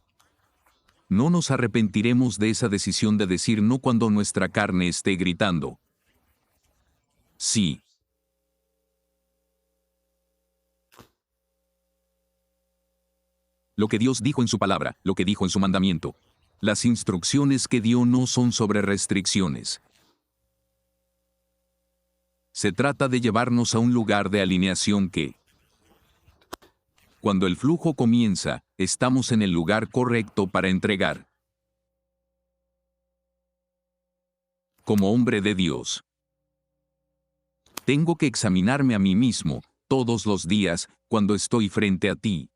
No nos arrepentiremos de esa decisión de decir no cuando nuestra carne esté gritando sí. Lo que Dios dijo en su palabra, lo que dijo en su mandamiento. Las instrucciones que dio no son sobre restricciones. Se trata de llevarnos a un lugar de alineación que, cuando el flujo comienza, estamos en el lugar correcto para entregar. Como hombre de Dios, tengo que examinarme a mí mismo, todos los días, cuando estoy frente a ti.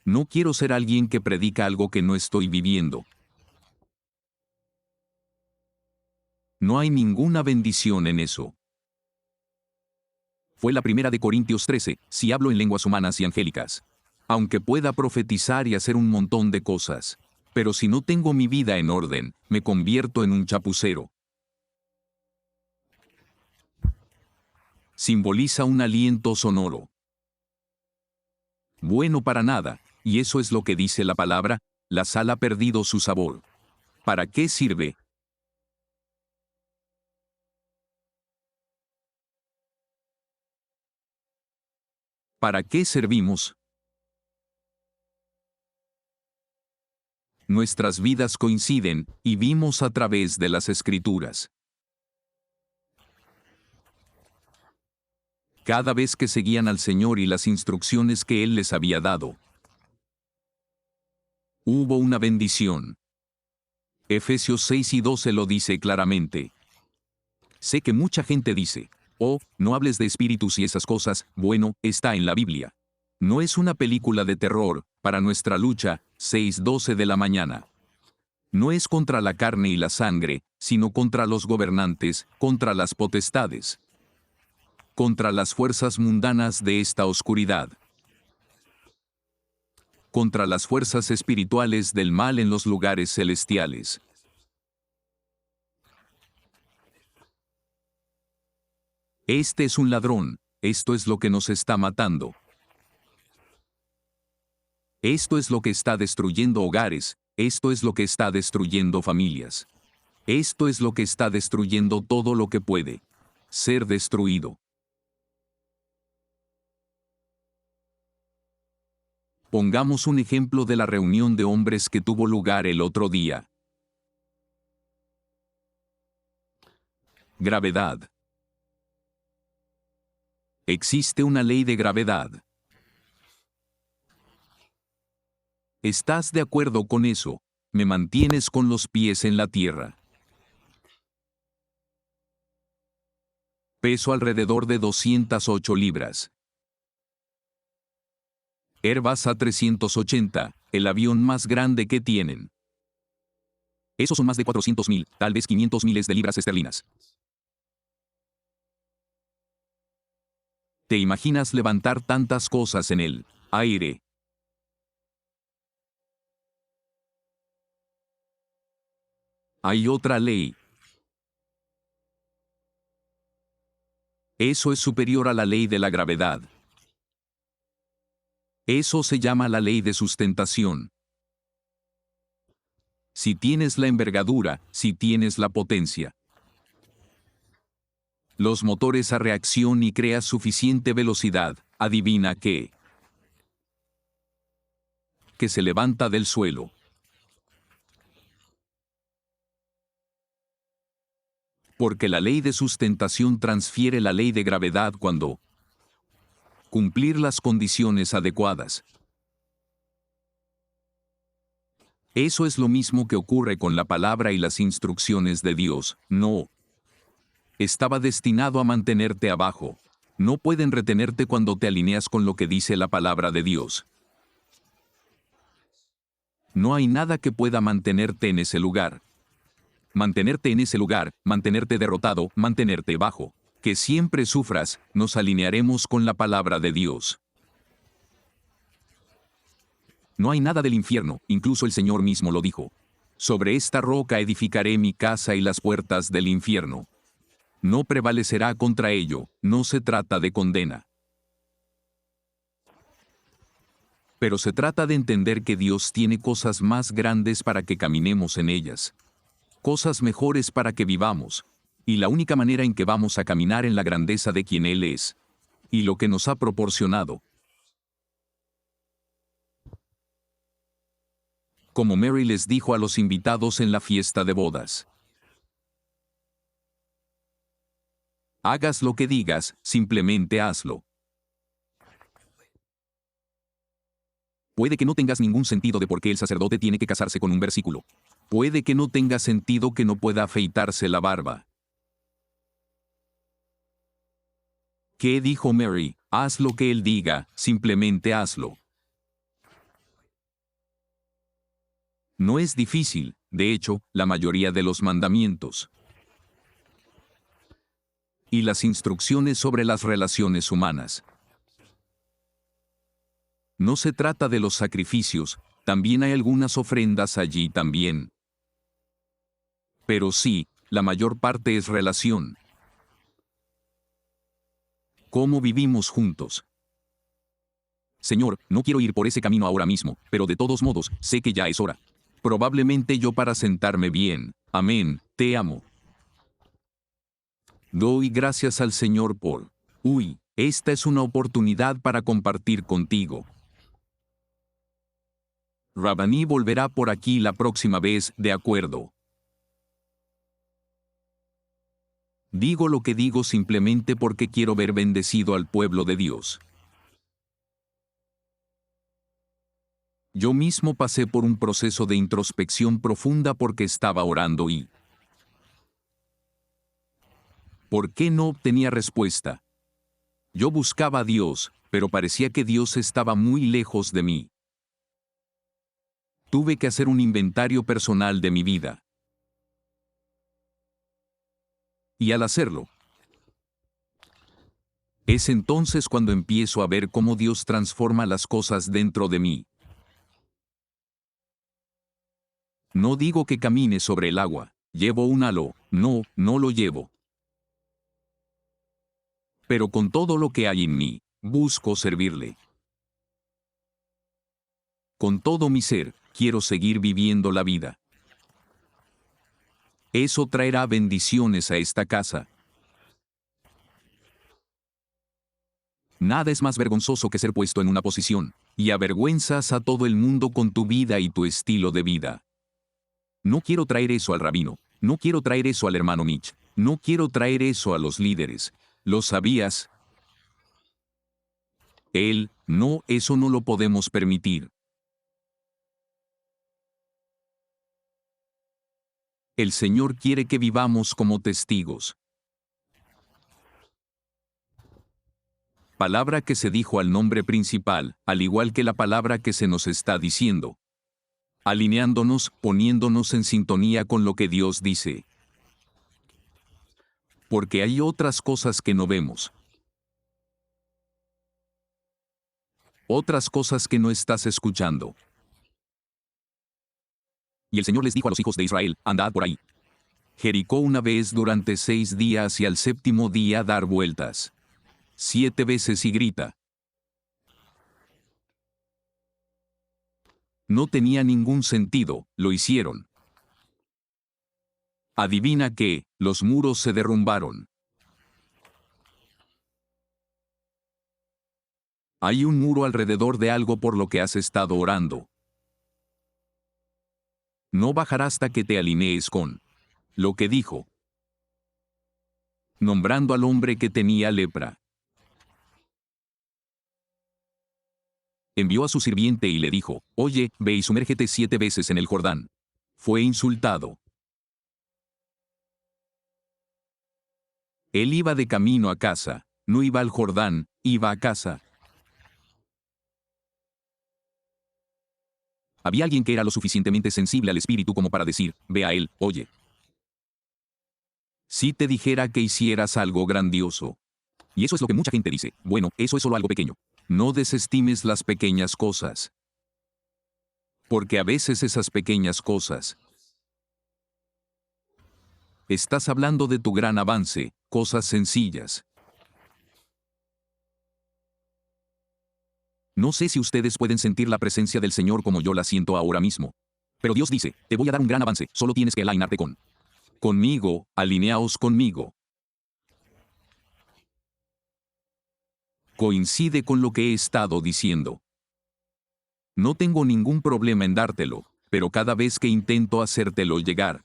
No quiero ser alguien que predica algo que no estoy viviendo. No hay ninguna bendición en eso. Fue la primera de Corintios 13, si hablo en lenguas humanas y angélicas. Aunque pueda profetizar y hacer un montón de cosas, pero si no tengo mi vida en orden, me convierto en un chapucero. Simboliza un aliento sonoro. Bueno para nada, y eso es lo que dice la palabra, la sal ha perdido su sabor. ¿Para qué sirve? ¿Para qué servimos? Nuestras vidas coinciden, y vimos a través de las Escrituras. Cada vez que seguían al Señor y las instrucciones que Él les había dado, hubo una bendición. Efesios 6 y 12 lo dice claramente. Sé que mucha gente dice, oh, no hables de espíritus y esas cosas, bueno, está en la Biblia. No es una película de terror, para nuestra lucha, 6:12 de la mañana. No es contra la carne y la sangre, sino contra los gobernantes, contra las potestades, contra las fuerzas mundanas de esta oscuridad, contra las fuerzas espirituales del mal en los lugares celestiales. Este es un ladrón, esto es lo que nos está matando. Esto es lo que está destruyendo hogares, esto es lo que está destruyendo familias. Esto es lo que está destruyendo todo lo que puede ser destruido. Pongamos un ejemplo de la reunión de hombres que tuvo lugar el otro día. Gravedad. Existe una ley de gravedad. ¿Estás de acuerdo con eso? Me mantienes con los pies en la tierra. Peso alrededor de 208 libras. Airbus A380, el avión más grande que tienen. Esos son más de 400.000, tal vez 500 miles de libras esterlinas. ¿Te imaginas levantar tantas cosas en el aire? Hay otra ley. Eso es superior a la ley de la gravedad. Eso se llama la ley de sustentación. Si tienes la envergadura, si tienes la potencia, los motores a reacción y creas suficiente velocidad, adivina qué. Que se levanta del suelo. Porque la ley de sustentación transfiere la ley de gravedad cuando cumplir las condiciones adecuadas. Eso es lo mismo que ocurre con la palabra y las instrucciones de Dios. No. Estaba destinado a mantenerte abajo. No pueden retenerte cuando te alineas con lo que dice la palabra de Dios. No hay nada que pueda mantenerte en ese lugar. Mantenerte en ese lugar, mantenerte derrotado, mantenerte bajo. Que siempre sufras, nos alinearemos con la palabra de Dios. No hay nada del infierno, incluso el Señor mismo lo dijo. Sobre esta roca edificaré mi casa y las puertas del infierno No prevalecerá contra ello, no se trata de condena. Pero se trata de entender que Dios tiene cosas más grandes para que caminemos en ellas. Cosas mejores para que vivamos. Y la única manera en que vamos a caminar en la grandeza de quien Él es. Y lo que nos ha proporcionado. Como Mary les dijo a los invitados en la fiesta de bodas. Hagas lo que digas, simplemente hazlo. Puede que no tengas ningún sentido de por qué el sacerdote tiene que casarse con un versículo. Puede que no tenga sentido que no pueda afeitarse la barba. ¿Qué dijo Mary? Haz lo que él diga, simplemente hazlo. No es difícil, de hecho, la mayoría de los mandamientos y las instrucciones sobre las relaciones humanas. No se trata de los sacrificios, también hay algunas ofrendas allí también. Pero sí, la mayor parte es relación. ¿Cómo vivimos juntos? Señor, no quiero ir por ese camino ahora mismo, pero de todos modos, sé que ya es hora. Probablemente yo para sentarme bien. Amén, te amo. Doy gracias al Señor por... esta es una oportunidad para compartir contigo. Rabani volverá por aquí la próxima vez, ¿de acuerdo? Digo lo que digo simplemente porque quiero ver bendecido al pueblo de Dios. Yo mismo pasé por un proceso de introspección profunda porque estaba orando y... ¿por qué no obtenía respuesta? Yo buscaba a Dios, pero parecía que Dios estaba muy lejos de mí. Tuve que hacer un inventario personal de mi vida. Y al hacerlo, es entonces cuando empiezo a ver cómo Dios transforma las cosas dentro de mí. No digo que camine sobre el agua. Llevo un halo. No, no lo llevo. Pero con todo lo que hay en mí, busco servirle. Con todo mi ser, quiero seguir viviendo la vida. Eso traerá bendiciones a esta casa. Nada es más vergonzoso que ser puesto en una posición, y avergüenzas a todo el mundo con tu vida y tu estilo de vida. No quiero traer eso al rabino, no quiero traer eso al hermano Mitch, no quiero traer eso a los líderes. ¿Lo sabías? No, eso no lo podemos permitir. El Señor quiere que vivamos como testigos. Palabra que se dijo al nombre principal, al igual que la palabra que se nos está diciendo. Alineándonos, poniéndonos en sintonía con lo que Dios dice. Porque hay otras cosas que no vemos. Otras cosas que no estás escuchando. Y el Señor les dijo a los hijos de Israel, andad por ahí. Jericó una vez durante 6 días y al séptimo día dar vueltas. 7 veces y grita. No tenía ningún sentido, lo hicieron. Adivina qué, los muros se derrumbaron. Hay un muro alrededor de algo por lo que has estado orando. No bajará hasta que te alinees con lo que dijo. Nombrando al hombre que tenía lepra. Envió a su sirviente y le dijo, oye, ve y sumérgete 7 veces en el Jordán. Fue insultado. Él iba de camino a casa, no iba al Jordán, iba a casa. Había alguien que era lo suficientemente sensible al espíritu como para decir, ve a él, oye. Si te dijera que hicieras algo grandioso. Y eso es lo que mucha gente dice, bueno, eso es solo algo pequeño. No desestimes las pequeñas cosas. Porque a veces esas pequeñas cosas. Estás hablando de tu gran avance, cosas sencillas. No sé si ustedes pueden sentir la presencia del Señor como yo la siento ahora mismo. Pero Dios dice, te voy a dar un gran avance, solo tienes que alinearte conmigo, alineaos conmigo. Coincide con lo que he estado diciendo. No tengo ningún problema en dártelo, pero cada vez que intento hacértelo llegar,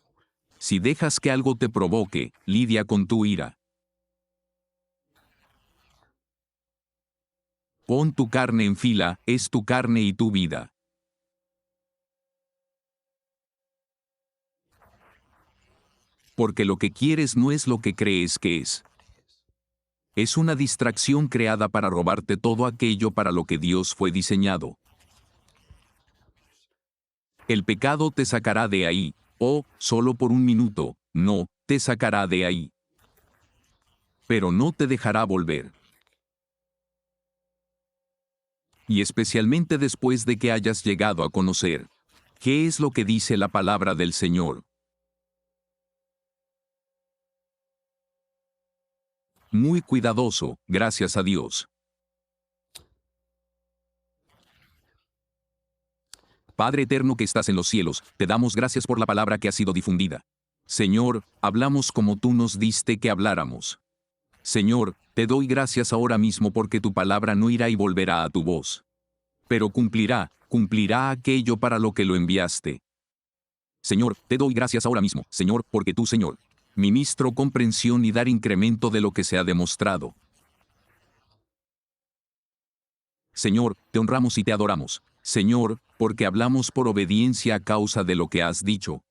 si dejas que algo te provoque, lidia con tu ira. Pon tu carne en fila, es tu carne y tu vida. Porque lo que quieres no es lo que crees que es. Es una distracción creada para robarte todo aquello para lo que Dios fue diseñado. El pecado te sacará de ahí, o, solo por un minuto, no, te sacará de ahí. Pero no te dejará volver. Y especialmente después de que hayas llegado a conocer, ¿qué es lo que dice la palabra del Señor? Muy cuidadoso, gracias a Dios. Padre eterno que estás en los cielos, te damos gracias por la palabra que ha sido difundida. Señor, hablamos como tú nos diste que habláramos. Señor, te doy gracias ahora mismo porque tu palabra no irá y volverá a tu voz. Pero cumplirá aquello para lo que lo enviaste. Señor, te doy gracias ahora mismo, Señor, porque tú, Señor, ministro comprensión y dar incremento de lo que se ha demostrado. Señor, te honramos y te adoramos. Señor, porque hablamos por obediencia a causa de lo que has dicho.